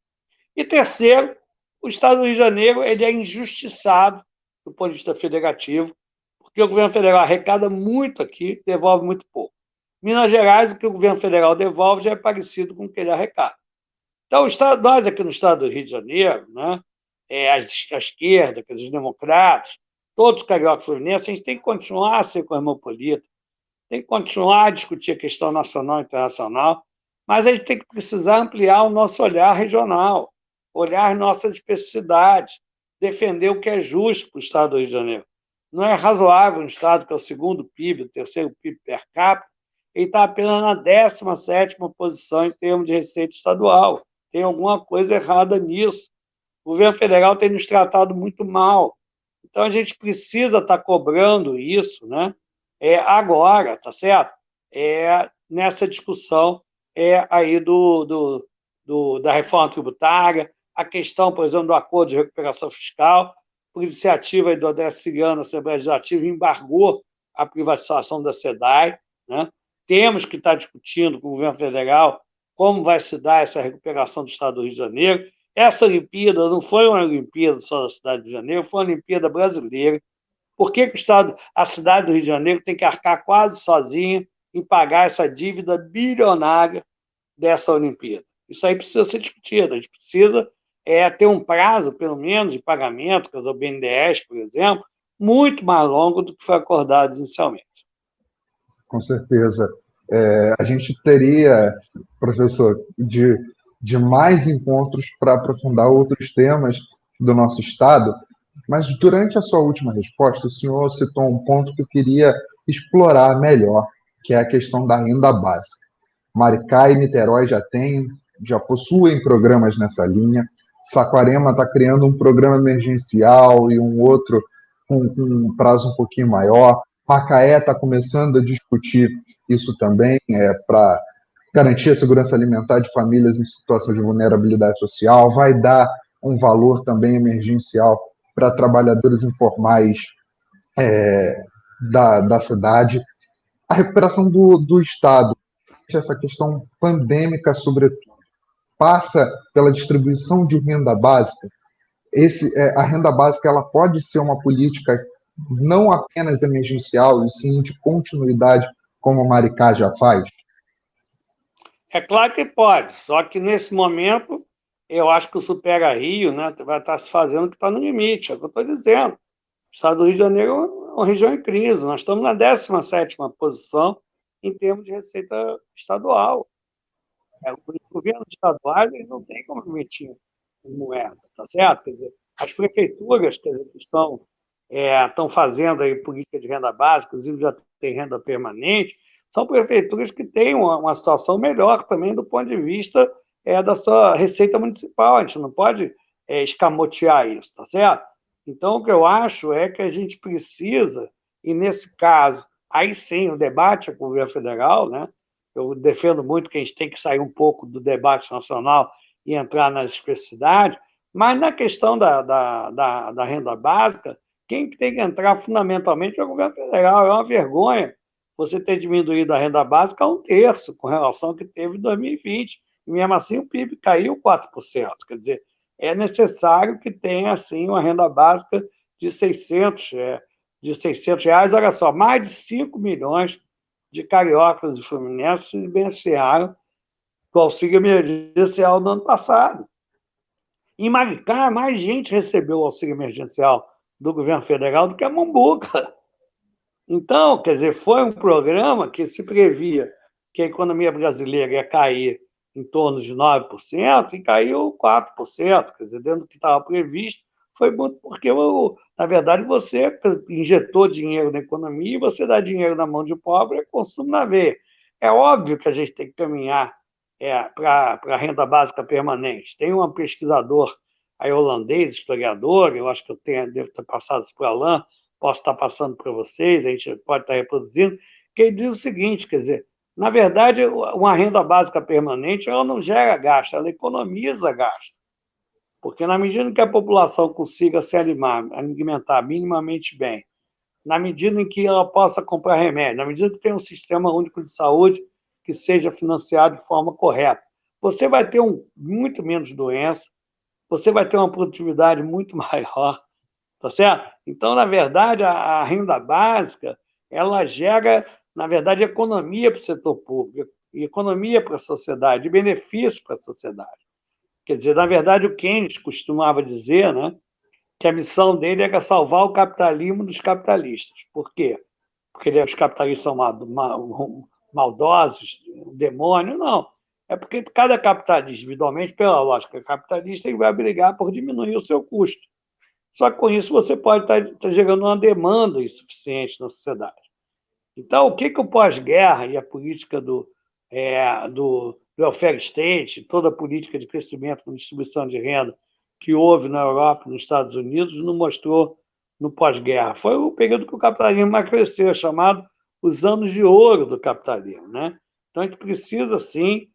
E terceiro, o Estado do Rio de Janeiro ele é injustiçado do ponto de vista federativo, porque o governo federal arrecada muito aqui, devolve muito pouco. Minas Gerais, o que o governo federal devolve já é parecido com o que ele arrecada. Então, nós aqui no Estado do Rio de Janeiro, né, a esquerda, os democratas, todos os cariocas fluminenses, a gente tem que continuar a ser cosmopolita, tem que continuar a discutir a questão nacional e internacional, mas a gente tem que precisar ampliar o nosso olhar regional, olhar as nossas especificidades, defender o que é justo para o Estado do Rio de Janeiro. Não é razoável um Estado que é o segundo PIB, o terceiro PIB per capita, ele está apenas na 17ª posição em termos de receita estadual. Tem alguma coisa errada nisso. O governo federal tem nos tratado muito mal. Então, a gente precisa estar cobrando isso, né? Agora, tá certo? Nessa discussão aí da reforma tributária, a questão, por exemplo, do acordo de recuperação fiscal, por iniciativa do André Cigano, a Assembleia Legislativa embargou a privatização da SEDAI, né? Temos que estar discutindo com o governo federal como vai se dar essa recuperação do Estado do Rio de Janeiro. Essa Olimpíada não foi uma Olimpíada só da cidade do Rio de Janeiro, foi uma Olimpíada brasileira. Por que a cidade do Rio de Janeiro tem que arcar quase sozinha em pagar essa dívida bilionária dessa Olimpíada? Isso aí precisa ser discutido. A gente precisa ter um prazo, pelo menos, de pagamento, que é o BNDES, por exemplo, muito mais longo do que foi acordado inicialmente. Com certeza. A gente teria, professor, de mais encontros para aprofundar outros temas do nosso Estado, mas durante a sua última resposta, o senhor citou um ponto que eu queria explorar melhor, que é a questão da renda básica. Maricá e Niterói já possuem programas nessa linha. Saquarema está criando um programa emergencial e um outro com um prazo um pouquinho maior. Macaé está começando a discutir isso também, para garantir a segurança alimentar de famílias em situação de vulnerabilidade social. Vai dar um valor também emergencial para trabalhadores informais da cidade. A recuperação do Estado, essa questão pandêmica, sobretudo, passa pela distribuição de renda básica. A renda básica ela pode ser uma política não apenas emergencial, e sim de continuidade, como a Maricá já faz? É claro que pode, só que nesse momento eu acho que o Supera Rio, né, vai estar se fazendo o que está no limite, é o que eu estou dizendo. O Estado do Rio de Janeiro é uma região em crise, nós estamos na 17ª posição em termos de receita estadual. Os governos estaduais eles não têm como emitir moeda, tá certo? Quer dizer, as prefeituras, quer dizer, que estão fazendo aí política de renda básica, inclusive já tem renda permanente, são prefeituras que têm uma situação melhor também do ponto de vista da sua receita municipal. A gente não pode escamotear isso, tá certo? Então, o que eu acho é que a gente precisa, e nesse caso, aí sim, o debate é com o governo federal, né? Eu defendo muito que a gente tem que sair um pouco do debate nacional e entrar nas especificidades, mas na questão da renda básica, quem tem que entrar fundamentalmente é o governo federal. É uma vergonha você ter diminuído a renda básica a 1/3 com relação ao que teve em 2020. E mesmo assim o PIB caiu 4%. Quer dizer, é necessário que tenha assim, uma renda básica de 600 reais. Olha só, mais de 5 milhões de cariocas e fluminenses se beneficiaram do auxílio emergencial do ano passado. Em Maricá, mais gente recebeu o auxílio emergencial do governo federal do que a Mombuca. Então, quer dizer, foi um programa que se previa que a economia brasileira ia cair em torno de 9% e caiu 4%. Quer dizer, dentro do que estava previsto, foi muito porque, na verdade, você injetou dinheiro na economia e você dá dinheiro na mão de pobre, é consumo na veia. É óbvio que a gente tem que caminhar para a renda básica permanente. Tem um pesquisador aí, holandês, historiador, eu acho que devo ter passado isso para o Alain, posso estar passando para vocês, a gente pode estar reproduzindo, que ele diz o seguinte, quer dizer, na verdade, uma renda básica permanente, ela não gera gasto, ela economiza gasto. Porque na medida que a população consiga se alimentar minimamente bem, na medida em que ela possa comprar remédio, na medida que tenha um sistema único de saúde que seja financiado de forma correta, você vai ter muito menos doença, você vai ter uma produtividade muito maior, tá certo? Então, na verdade, a renda básica, ela gera, na verdade, economia para o setor público, economia para a sociedade, benefício para a sociedade. Quer dizer, na verdade, o Keynes costumava dizer, né, que a missão dele era salvar o capitalismo dos capitalistas. Por quê? Porque os capitalistas são maldosos, demônio? Não. É porque cada capitalista, individualmente, pela lógica capitalista, ele vai brigar por diminuir o seu custo. Só que com isso você pode estar gerando uma demanda insuficiente na sociedade. Então, o que o pós-guerra e a política do welfare state, toda a política de crescimento com distribuição de renda que houve na Europa e nos Estados Unidos não mostrou no pós-guerra. Foi o período que o capitalismo mais cresceu, chamado os anos de ouro do capitalismo, né? Então, a gente precisa, sim,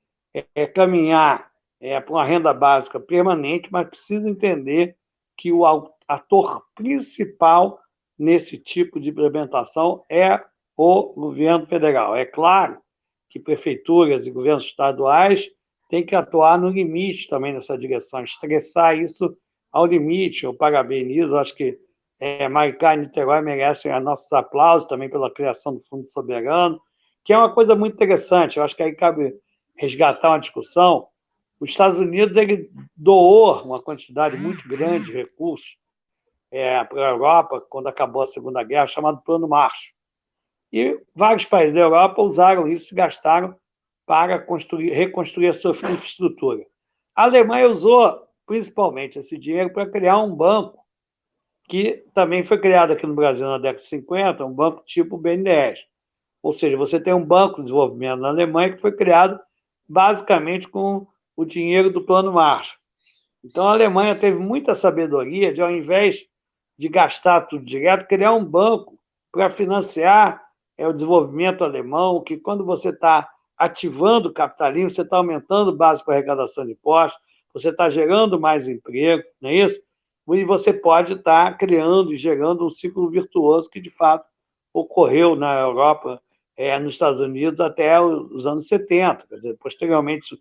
caminhar para uma renda básica permanente, mas precisa entender que o ator principal nesse tipo de implementação é o governo federal. É claro que prefeituras e governos estaduais têm que atuar no limite também nessa direção, estressar isso ao limite. Eu parabenizo, acho que Maricá e Niterói merecem nossos aplausos também pela criação do Fundo Soberano, que é uma coisa muito interessante. Eu acho que aí cabe resgatar uma discussão. Os Estados Unidos ele doou uma quantidade muito grande de recursos para a Europa, quando acabou a Segunda Guerra, chamado Plano Marshall. E vários países da Europa usaram isso e gastaram para reconstruir a sua infraestrutura. A Alemanha usou, principalmente, esse dinheiro para criar um banco, que também foi criado aqui no Brasil na década de 50, um banco tipo BNDES. Ou seja, você tem um banco de desenvolvimento na Alemanha que foi criado basicamente com o dinheiro do Plano Marshall. Então, a Alemanha teve muita sabedoria de, ao invés de gastar tudo direto, criar um banco para financiar o desenvolvimento alemão, que quando você está ativando o capitalismo, você está aumentando o básico para arrecadação de impostos, você está gerando mais emprego, não é isso? E você pode estar criando e gerando um ciclo virtuoso que, de fato, ocorreu na Europa, nos Estados Unidos, até os anos 70. Quer dizer, posteriormente,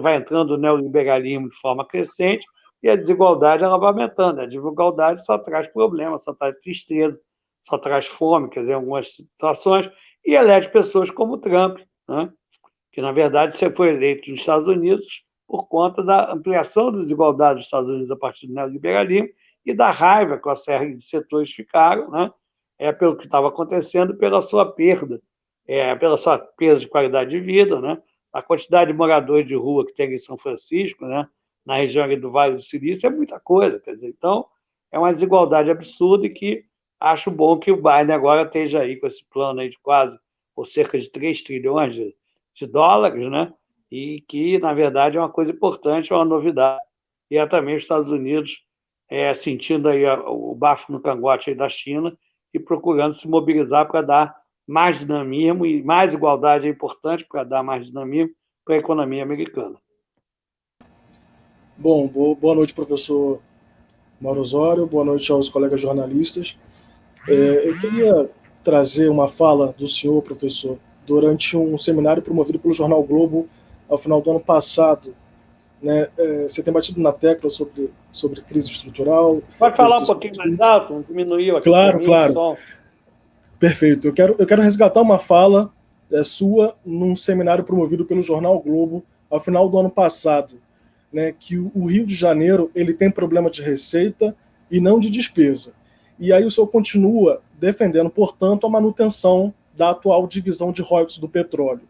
vai entrando o neoliberalismo de forma crescente e a desigualdade ela vai aumentando. A desigualdade só traz problemas, só traz tristeza, só traz fome, quer dizer, em algumas situações, e elege pessoas como Trump, né? Que, na verdade, você foi eleito nos Estados Unidos por conta da ampliação da desigualdade dos Estados Unidos a partir do neoliberalismo e da raiva que uma série de setores ficaram, né? Pelo que estava acontecendo, pela sua perda de qualidade de vida, né? A quantidade de moradores de rua que tem em São Francisco, né? Na região do Vale do Silício, é muita coisa. Quer dizer, então, é uma desigualdade absurda e que acho bom que o Biden agora esteja aí com esse plano aí de quase, ou cerca de 3 trilhões de dólares, né? E que, na verdade, é uma coisa importante, é uma novidade. E é também os Estados Unidos sentindo aí o bafo no cangote aí da China e procurando se mobilizar para dar mais dinamismo, e mais igualdade é importante para dar mais dinamismo para a economia americana. Bom, boa noite, professor Mauro Osório, boa noite aos colegas jornalistas. Eu queria trazer uma fala do senhor, professor, durante um seminário promovido pelo Jornal Globo ao final do ano passado. Né? Você tem batido na tecla sobre crise estrutural. Pode falar um pouquinho mais alto, não diminuiu aqui. Claro, claro. Perfeito. Eu quero resgatar uma fala sua num seminário promovido pelo Jornal Globo ao final do ano passado, né, que o Rio de Janeiro ele tem problema de receita e não de despesa. E aí o senhor continua defendendo, portanto, a manutenção da atual divisão de royalties do petróleo.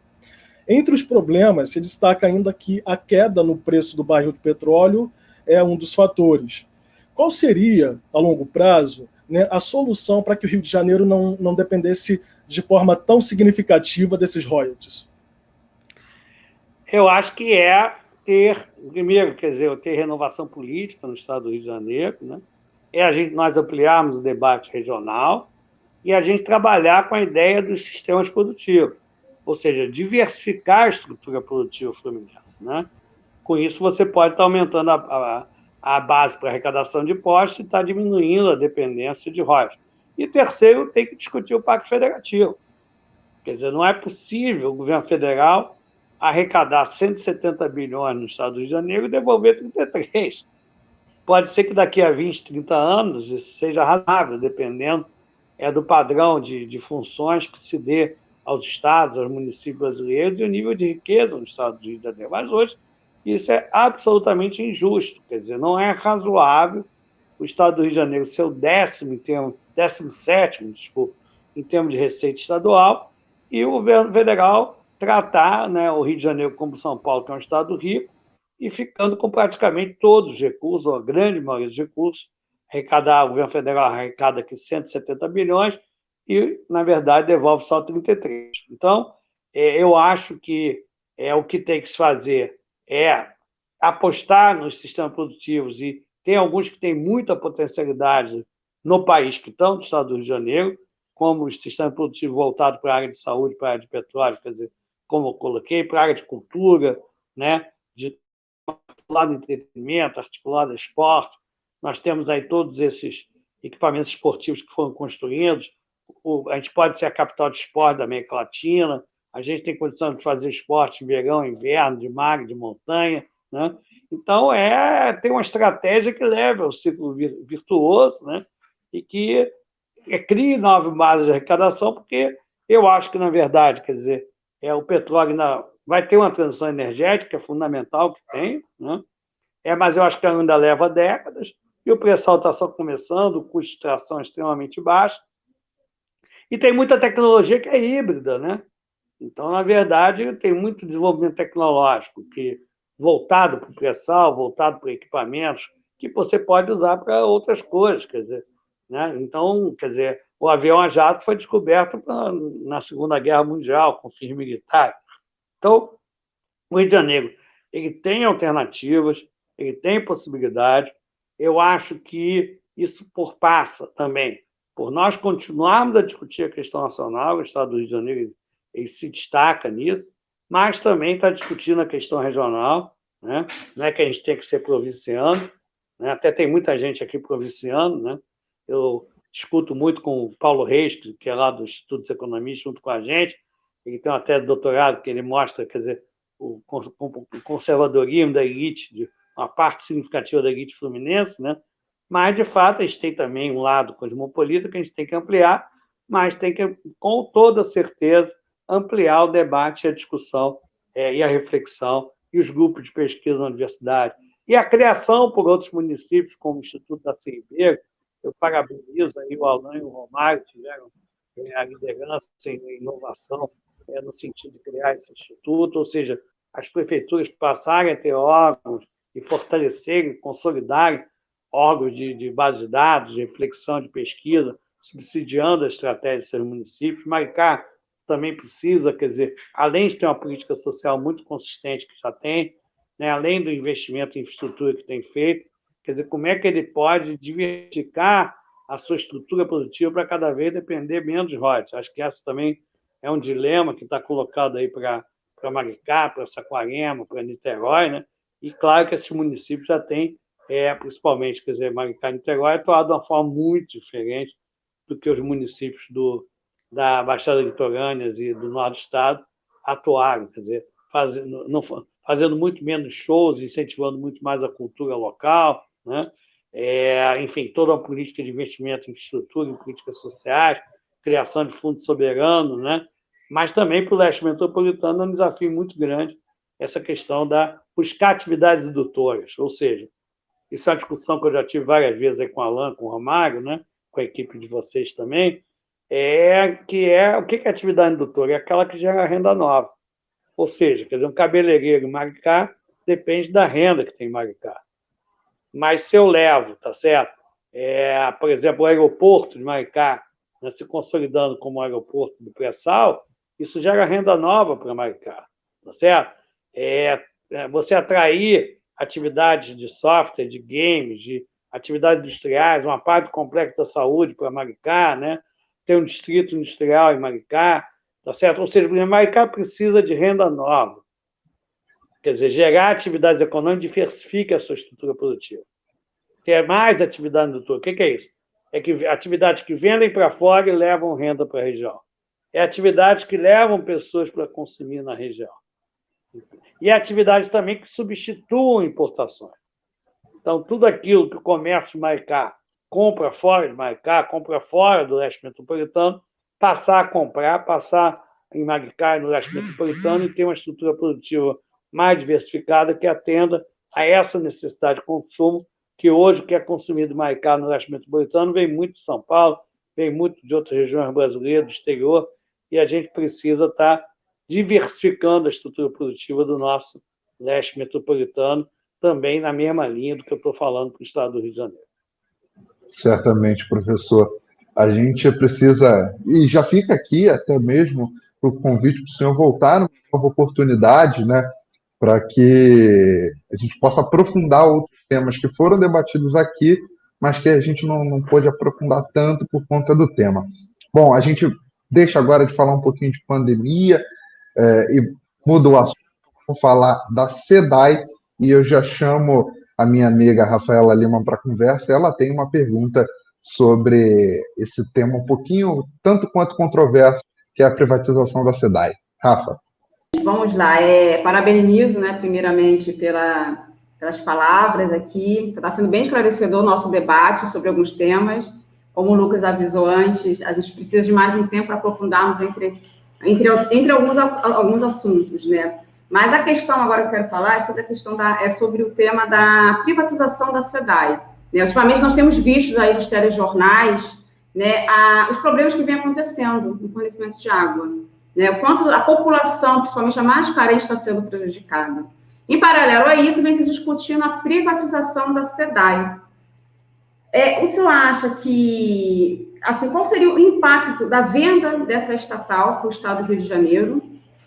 Entre os problemas, se destaca ainda que a queda no preço do barril de petróleo é um dos fatores. Qual seria, a longo prazo, né, a solução para que o Rio de Janeiro não dependesse de forma tão significativa desses royalties? Eu acho que primeiro, quer dizer, ter renovação política no estado do Rio de Janeiro, né? Nós ampliarmos o debate regional e a gente trabalhar com a ideia dos sistemas produtivos, ou seja, diversificar a estrutura produtiva fluminense, né? Com isso, você pode estar aumentando a base para arrecadação de impostos e estar diminuindo a dependência de royalties. E terceiro, tem que discutir o Pacto Federativo. Quer dizer, não é possível o governo federal arrecadar 170 bilhões no estado do Rio de Janeiro e devolver 33. Pode ser que daqui a 20, 30 anos isso seja razoável, dependendo do padrão de funções que se dê aos estados, aos municípios brasileiros e o nível de riqueza no estado do Rio de Janeiro. Mas hoje isso é absolutamente injusto, quer dizer, não é razoável o estado do Rio de Janeiro ser o 17º, em termos de receita estadual, e o governo federal tratar, né, o Rio de Janeiro como São Paulo, que é um estado rico, e ficando com praticamente todos os recursos, ou a grande maioria dos recursos. O governo federal arrecada aqui 170 bilhões e, na verdade, devolve só 33. Então, eu acho que o que tem que se fazer é apostar nos sistemas produtivos e Tem alguns que têm muita potencialidade no país que estão, do estado do Rio de Janeiro, como o sistema produtivo voltado para a área de saúde, para a área de petróleo, quer dizer, como eu coloquei, para a área de cultura, né, de articulado entretenimento, articulado esporte. Nós temos aí todos esses equipamentos esportivos que foram construídos. A gente pode ser a capital de esporte da América Latina, a gente tem condição de fazer esporte em verão, inverno, de mar, de montanha, né? Então, tem uma estratégia que leva ao ciclo virtuoso, né? E que crie novas bases de arrecadação, porque eu acho que, na verdade, quer dizer, o petróleo ainda vai ter uma transição energética fundamental que tem, né? Mas eu acho que ainda leva décadas, e o pré-sal está só começando, o custo de extração é extremamente baixo, e tem muita tecnologia que é híbrida, né? Então, na verdade, tem muito desenvolvimento tecnológico que voltado para o pré-sal, voltado para equipamentos, que você pode usar para outras coisas, quer dizer, né? Então, quer dizer, o avião a jato foi descoberto na Segunda Guerra Mundial, com fins militares. Então, o Rio de Janeiro, ele tem alternativas, ele tem possibilidade. Eu acho que isso passa também por nós continuarmos a discutir a questão nacional. O Estado do Rio de Janeiro ele se destaca nisso, mas também está discutindo a questão regional, né? Não é que a gente tem que ser provinciano, né? Até tem muita gente aqui provinciano, né? Eu discuto muito com o Paulo Reis, que é lá do Instituto de Economia, junto com a gente. Ele tem uma tese de doutorado que ele mostra, quer dizer, o conservadorismo da elite, uma parte significativa da elite fluminense, né? Mas, de fato, a gente tem também um lado cosmopolita que a gente tem que ampliar, mas tem que, com toda certeza, ampliar o debate, a discussão e a reflexão, e os grupos de pesquisa na universidade. E a criação por outros municípios, como o Instituto da Ribeiro. Eu parabenizo aí o Alan e o Romário, que tiveram a liderança em inovação no sentido de criar esse instituto, ou seja, as prefeituras passarem a ter órgãos e fortalecerem, consolidarem órgãos de base de dados, de reflexão, de pesquisa, subsidiando a estratégia de seus municípios. Maricá também precisa, quer dizer, além de ter uma política social muito consistente que já tem, né, além do investimento em infraestrutura que tem feito, quer dizer, como é que ele pode diversificar a sua estrutura produtiva para cada vez depender menos de royalties? Acho que essa também é um dilema que está colocado aí para Maricá, para Saquarema, para Niterói, né? E claro que esses municípios já têm, principalmente, quer dizer, Maricá e Niterói, atuado de uma forma muito diferente do que os municípios da Baixada Litorânea e do Norte do Estado atuaram, quer dizer, fazendo muito menos shows, incentivando muito mais a cultura local, né? Enfim, toda uma política de investimento em infraestrutura, em políticas sociais, criação de fundo soberano, né? Mas também para o leste metropolitano é um desafio muito grande essa questão da buscar atividades indutoras, ou seja, isso é uma discussão que eu já tive várias vezes aí com o Alan, com o Romário, né? Com a equipe de vocês também, o que é atividade indutora? É aquela que gera renda nova. Ou seja, quer dizer, um cabeleireiro em Maricá depende da renda que tem em Maricá. Mas se eu levo, tá certo? Por exemplo, o aeroporto de Maricá, né, se consolidando como aeroporto do pré-sal, isso gera renda nova para Maricá, tá certo? Você atrair atividades de software, de games, de atividades industriais, uma parte do complexo da saúde para Maricá, né? Ter um distrito industrial em Maricá, tá certo? Ou seja, Maricá precisa de renda nova. Quer dizer, gerar atividades econômicas diversifica a sua estrutura produtiva. Ter mais atividade indutora. O que é isso? É que atividades que vendem para fora e levam renda para a região. É atividades que levam pessoas para consumir na região. E atividades também que substituem importações. Então, tudo aquilo que o comércio de Maricá compra fora de Maricá, compra fora do leste metropolitano, passar a comprar, passar em Maricá e no leste metropolitano e ter uma estrutura produtiva mais diversificada que atenda a essa necessidade de consumo que hoje o que é consumido em Maricá no leste metropolitano vem muito de São Paulo, vem muito de outras regiões brasileiras, do exterior, e a gente precisa estar diversificando a estrutura produtiva do nosso leste metropolitano, também na mesma linha do que eu estou falando para o estado do Rio de Janeiro. Certamente, professor. A gente precisa, e já fica aqui até mesmo o convite para o senhor voltar numa nova oportunidade, né, para que a gente possa aprofundar outros temas que foram debatidos aqui, mas que a gente não pôde aprofundar tanto por conta do tema. Bom, a gente deixa agora de falar um pouquinho de pandemia e muda o assunto, vamos falar da SEDAI, e eu já chamo a minha amiga Rafaela Lima para conversa. Ela tem uma pergunta sobre esse tema um pouquinho, tanto quanto controverso, que é a privatização da SEDAI. Rafa. Vamos lá. Parabenizo, né, primeiramente, pelas palavras aqui. Está sendo bem esclarecedor o nosso debate sobre alguns temas. Como o Lucas avisou antes, a gente precisa de mais um tempo para aprofundarmos entre alguns assuntos, né? Mas a questão agora que eu quero falar é sobre o tema da privatização da SEDAI. Né? Ultimamente, nós temos visto aí nos telejornais, né, os problemas que vem acontecendo no fornecimento de água. Né, o quanto a população, principalmente a mais carente, está sendo prejudicada. Em paralelo a isso, vem se discutindo a privatização da SEDAI. O senhor acha que, assim, qual seria o impacto da venda dessa estatal para o Estado do Rio de Janeiro,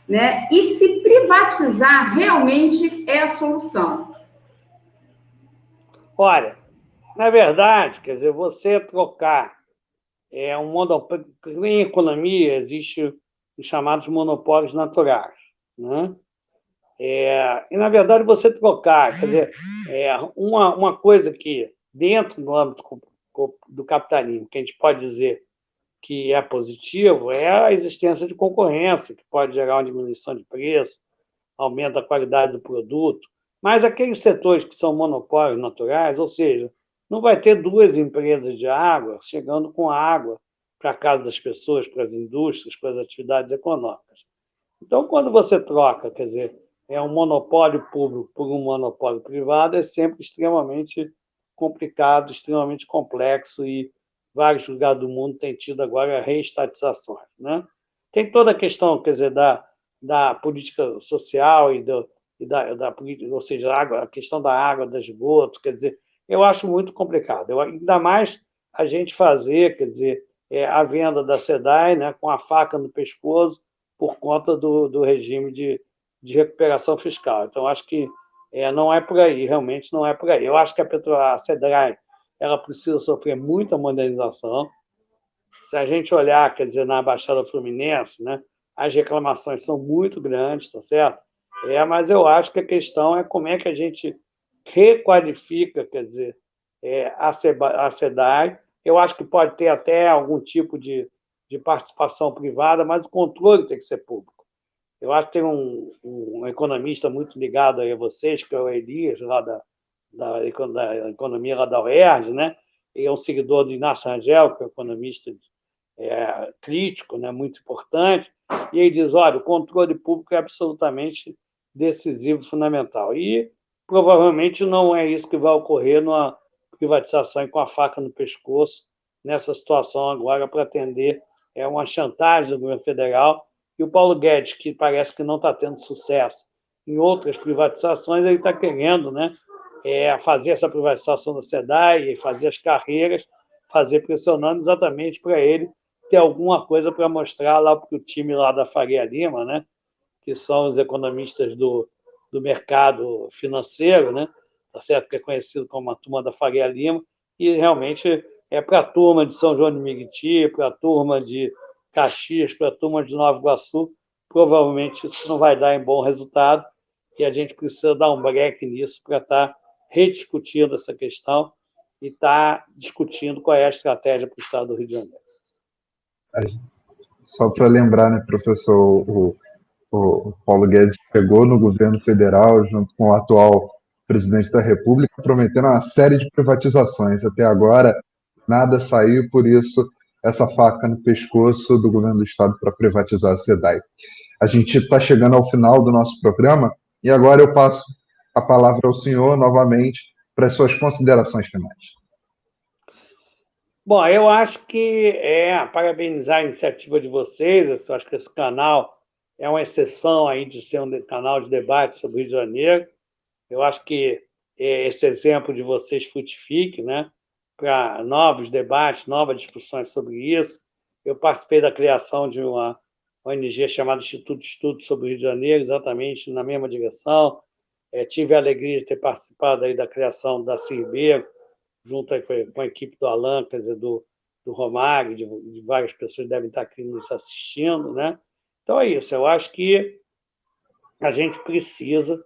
né? E se privatizar realmente é a solução? Olha, na verdade, quer dizer, você trocar um monopólio, em economia existe os chamados monopólios naturais, né? E, na verdade, você trocar, quer dizer, uma coisa que, dentro do âmbito do capitalismo, que a gente pode dizer que é positivo, é a existência de concorrência, que pode gerar uma diminuição de preço, aumento da qualidade do produto, mas aqueles setores que são monopólios naturais, ou seja, não vai ter duas empresas de água chegando com água para a casa das pessoas, para as indústrias, para as atividades econômicas. Então, quando você troca, quer dizer, um monopólio público por um monopólio privado, é sempre extremamente complicado, extremamente complexo, e vários lugares do mundo têm tido agora reestatizações, né? Tem toda a questão, quer dizer, da política social da política, ou seja, a questão da água, do esgoto, quer dizer, eu acho muito complicado. Ainda mais a gente fazer, quer dizer, a venda da SEDAI, né, com a faca no pescoço, por conta do regime de recuperação fiscal. Então, acho que não é por aí, realmente não é por aí. Eu acho que a SEDAI ela precisa sofrer muita modernização. Se a gente olhar, quer dizer, na Baixada Fluminense, né, as reclamações são muito grandes, tá certo? Mas eu acho que a questão é como é que a gente requalifica, quer dizer, a SEDAI. Eu acho que pode ter até algum tipo de participação privada, mas o controle tem que ser público. Eu acho que tem um economista muito ligado aí a vocês, que é o Elias, lá da economia lá da UERJ, né? Ele é um seguidor do Inácio Rangel, que é um economista crítico, né? Muito importante, e ele diz, olha, o controle público é absolutamente decisivo, fundamental. E provavelmente não é isso que vai ocorrer numa privatização e com a faca no pescoço, nessa situação agora, para atender uma chantagem do governo federal. E o Paulo Guedes, que parece que não está tendo sucesso em outras privatizações, ele está querendo, né, fazer essa privatização da SEDAI, fazer as carreiras, fazer pressionando exatamente para ele ter alguma coisa para mostrar lá para o time lá da Faria Lima, né, que são os economistas do mercado financeiro, né, tá certo? Que é conhecido como a turma da Faria Lima, e realmente é para a turma de São João de Meriti, para a turma de Caxias, para a turma de Nova Iguaçu. Provavelmente isso não vai dar em bom resultado, e a gente precisa dar um break nisso para estar rediscutindo essa questão e estar discutindo qual é a estratégia para o Estado do Rio de Janeiro. Só para lembrar, né, professor, o Paulo Guedes chegou no governo federal junto com o atual presidente da República, prometendo uma série de privatizações. Até agora, nada saiu, por isso, essa faca no pescoço do governo do Estado para privatizar a SEDAI. A gente está chegando ao final do nosso programa e agora eu passo a palavra ao senhor novamente para as suas considerações finais. Bom, eu acho que parabenizar a iniciativa de vocês. Eu acho que esse canal é uma exceção aí de ser um canal de debate sobre o Rio de Janeiro. Eu acho que esse exemplo de vocês frutifique, né, para novos debates, novas discussões sobre isso. Eu participei da criação de uma ONG chamada Instituto de Estudos sobre o Rio de Janeiro, exatamente na mesma direção. Tive a alegria de ter participado aí da criação da CIRB, junto aí com a equipe do Alan, quer dizer, do Romário, de várias pessoas que devem estar aqui nos assistindo, né? Então é isso, eu acho que a gente precisa,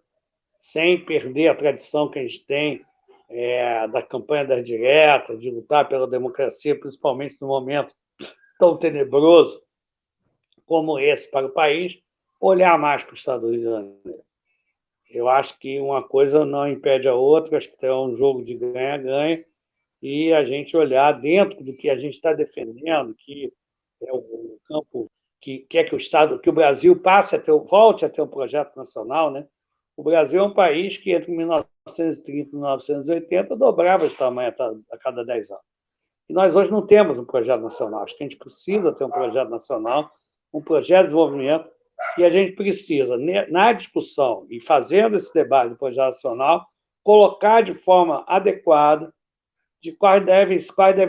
sem perder a tradição que a gente tem da campanha das diretas, de lutar pela democracia, principalmente no momento tão tenebroso como esse para o país, olhar mais para o Estado do Rio de Janeiro. Eu acho que uma coisa não impede a outra, acho que é um jogo de ganha-ganha, e a gente olhar dentro do que a gente está defendendo, que é o campo que quer que o Estado, que o Brasil volte a ter um projeto nacional, né? O Brasil é um país que entre 1930 e 1980 dobrava de tamanho a cada 10 anos. E nós hoje não temos um projeto nacional. Acho que a gente precisa ter um projeto nacional, um projeto de desenvolvimento, e a gente precisa, na discussão e fazendo esse debate do projeto nacional, colocar de forma adequada de qual deve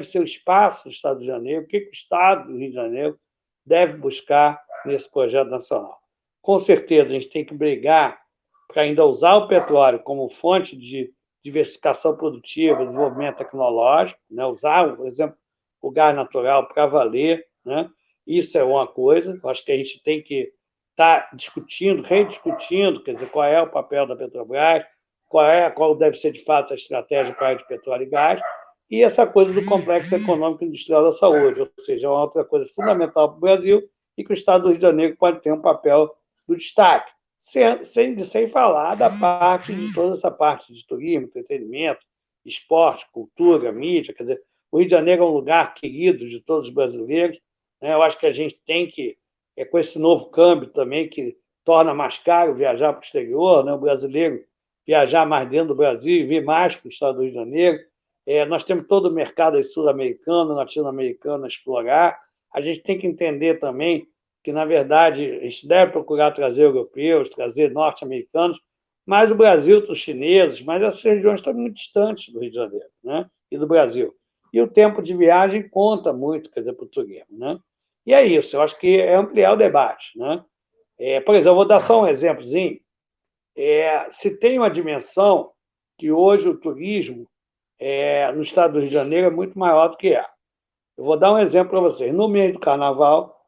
ser o espaço do Estado do Rio de Janeiro, o que o Estado do Rio de Janeiro deve buscar nesse projeto nacional. Com certeza, a gente tem que brigar para ainda usar o petróleo como fonte de diversificação produtiva, desenvolvimento tecnológico, né? Usar, por exemplo, o gás natural para valer, né? Isso é uma coisa, eu acho que a gente tem que estar discutindo, rediscutindo, quer dizer, qual é o papel da Petrobras, qual deve ser, de fato, a estratégia para a área de petróleo e gás, e essa coisa do complexo econômico e industrial da saúde, ou seja, é uma outra coisa fundamental para o Brasil e que o Estado do Rio de Janeiro pode ter um papel do destaque, sem falar da parte de toda essa parte de turismo, entretenimento, esporte, cultura, mídia, quer dizer, o Rio de Janeiro é um lugar querido de todos os brasileiros, né? Eu acho que a gente tem que, com esse novo câmbio também, que torna mais caro viajar para o exterior, né? O brasileiro viajar mais dentro do Brasil e vir mais para o Estado do Rio de Janeiro. Nós temos todo o mercado sul-americano, latino-americano a explorar. A gente tem que entender também que, na verdade, a gente deve procurar trazer europeus, trazer norte-americanos, mas o Brasil, os chineses, mas essas regiões estão muito distantes do Rio de Janeiro, né? E do Brasil. E o tempo de viagem conta muito, quer dizer, para o turismo, né? E é isso, eu acho que é ampliar o debate, né? Por exemplo, eu vou dar só um exemplozinho. Se tem uma dimensão que hoje o turismo no Estado do Rio de Janeiro é muito maior do que é. Eu vou dar um exemplo para vocês. No mês do Carnaval,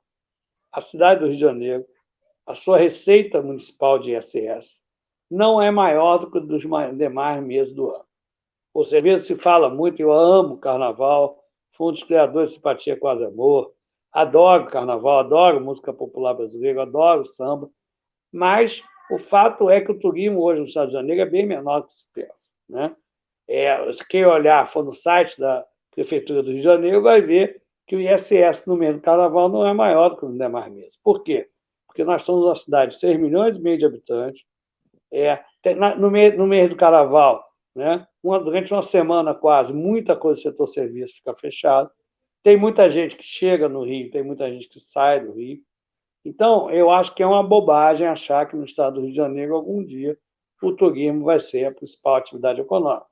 a cidade do Rio de Janeiro, a sua receita municipal de ISS não é maior do que dos demais meses do ano. Ou seja, às vezes se fala muito, eu amo Carnaval, fui um dos criadores de Simpatia Quase Amor, adoro Carnaval, adoro música popular brasileira, adoro samba, mas o fato é que o turismo hoje no Estado de Janeiro é bem menor do que se pensa, né? Se quem olhar for no site da Prefeitura do Rio de Janeiro, vai ver que o ISS no mês do Carnaval não é maior do que nos demais meses. Por quê? Porque nós somos uma cidade de 6,5 milhões de habitantes. No mês do Carnaval, né, durante uma semana quase, muita coisa do setor serviço fica fechado. Tem muita gente que chega no Rio, tem muita gente que sai do Rio. Então, eu acho que é uma bobagem achar que no Estado do Rio de Janeiro, algum dia, o turismo vai ser a principal atividade econômica,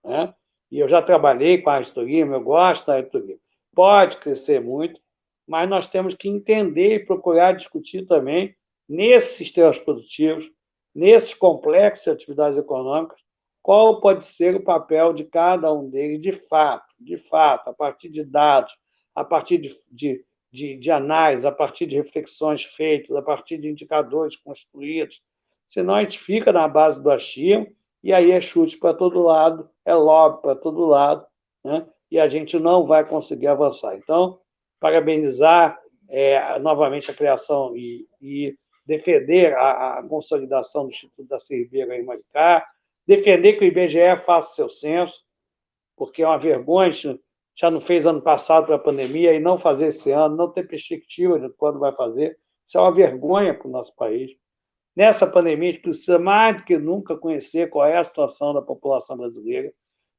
né? E eu já trabalhei com a área de turismo, eu gosto da área de turismo. Pode crescer muito, mas nós temos que entender e procurar discutir também, nesses sistemas produtivos, nesses complexos de atividades econômicas, qual pode ser o papel de cada um deles de fato, a partir de dados, a partir de análise, a partir de reflexões feitas, a partir de indicadores construídos. Senão a gente fica na base do achismo e aí é chute para todo lado, é lobby para todo lado, né? E a gente não vai conseguir avançar. Então, parabenizar novamente a criação e defender a consolidação do Instituto da Cerveira em Maricá, defender que o IBGE faça seu censo, porque é uma vergonha, já não fez ano passado para a pandemia, e não fazer esse ano, não ter perspectiva de quando vai fazer, isso é uma vergonha para o nosso país. Nessa pandemia, a gente precisa mais do que nunca conhecer qual é a situação da população brasileira.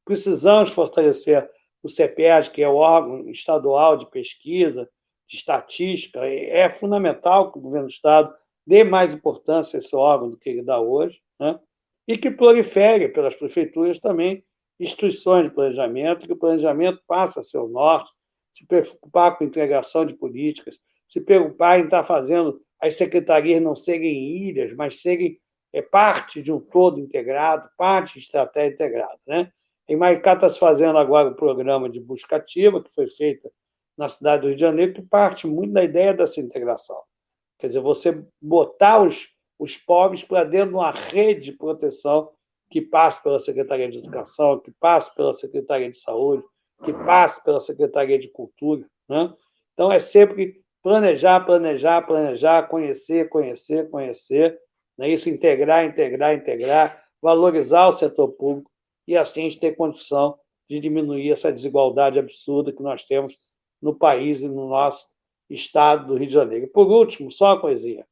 Precisamos fortalecer o CEPERJ, que é o órgão estadual de pesquisa, de estatística. É fundamental que o governo do Estado dê mais importância a esse órgão do que ele dá hoje, né? E que prolifere pelas prefeituras também instituições de planejamento, que o planejamento passe a ser o norte, se preocupar com a integração de políticas, se preocupar em estar fazendo as secretarias não serem ilhas, mas serem parte de um todo integrado, parte de estratégia integrada, né? Em Maricá está se fazendo agora o programa de busca ativa, que foi feito na cidade do Rio de Janeiro, que parte muito da ideia dessa integração. Quer dizer, você botar os pobres para dentro de uma rede de proteção que passa pela Secretaria de Educação, que passa pela Secretaria de Saúde, que passa pela Secretaria de Cultura, né? Então, é sempre planejar, planejar, planejar, conhecer, conhecer, conhecer, né? Isso, integrar, integrar, integrar, valorizar o setor público e, assim, a gente ter condição de diminuir essa desigualdade absurda que nós temos no país e no nosso estado do Rio de Janeiro. E, por último, só uma coisinha.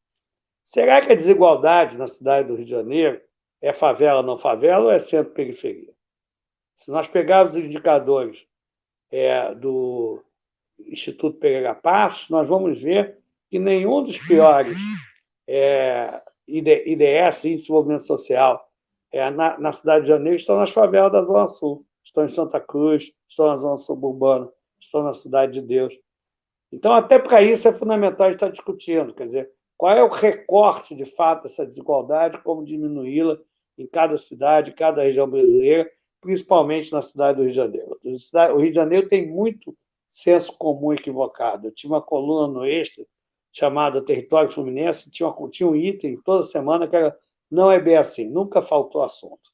Será que a desigualdade na cidade do Rio de Janeiro é favela, não favela, ou é centro-periferia? Se nós pegarmos os indicadores do Instituto Pereira Passos, nós vamos ver que nenhum dos piores IDS, Índice de Desenvolvimento Social, na cidade de Janeiro, estão nas favelas da Zona Sul, estão em Santa Cruz, estão na Zona Suburbana, estão na Cidade de Deus. Então, até para isso é fundamental estar discutindo, quer dizer, qual é o recorte, de fato, dessa desigualdade, como diminuí-la em cada cidade, em cada região brasileira, principalmente na cidade do Rio de Janeiro. O Rio de Janeiro tem muito senso comum equivocado. Eu tinha uma coluna no Extra chamada Território Fluminense, tinha um item toda semana que era não é bem assim, nunca faltou assunto.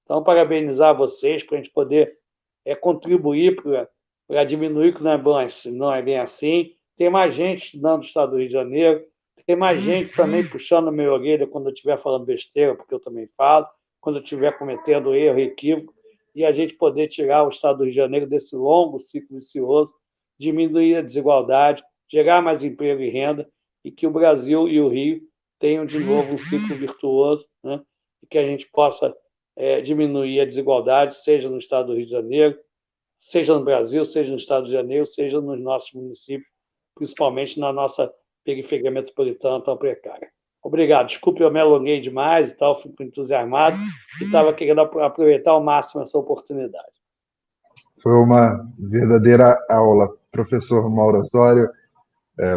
Então, parabenizar vocês para a gente poder contribuir para diminuir que não é bem assim. Tem mais gente estudando no estado do Rio de Janeiro, tem mais gente também puxando a minha orelha quando eu estiver falando besteira, porque eu também falo, quando eu estiver cometendo erro e equívoco, e a gente poder tirar o estado do Rio de Janeiro desse longo ciclo vicioso, diminuir a desigualdade, gerar mais emprego e renda, e que o Brasil e o Rio tenham de novo um ciclo virtuoso, né? E que a gente possa diminuir a desigualdade, seja no estado do Rio de Janeiro, seja no Brasil, seja no estado de Janeiro, seja nos nossos municípios, principalmente na nossa periferia metropolitana tão precária. Obrigado. Desculpe, eu me alonguei demais e tal, fico entusiasmado e estava querendo aproveitar ao máximo essa oportunidade. Foi uma verdadeira aula. Professor Mauro Osório,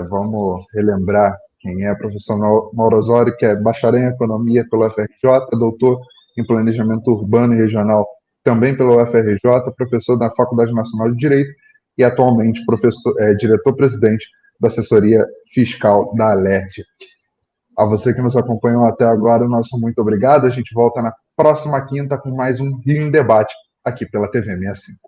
vamos relembrar quem é o professor Mauro Osório, que é bacharel em Economia pelo UFRJ, doutor em Planejamento Urbano e Regional também pelo UFRJ, professor da Faculdade Nacional de Direito e atualmente diretor-presidente da assessoria fiscal da Alerj. A você que nos acompanhou até agora, nosso muito obrigado. A gente volta na próxima quinta com mais um Rio em Debate, aqui pela TV 65.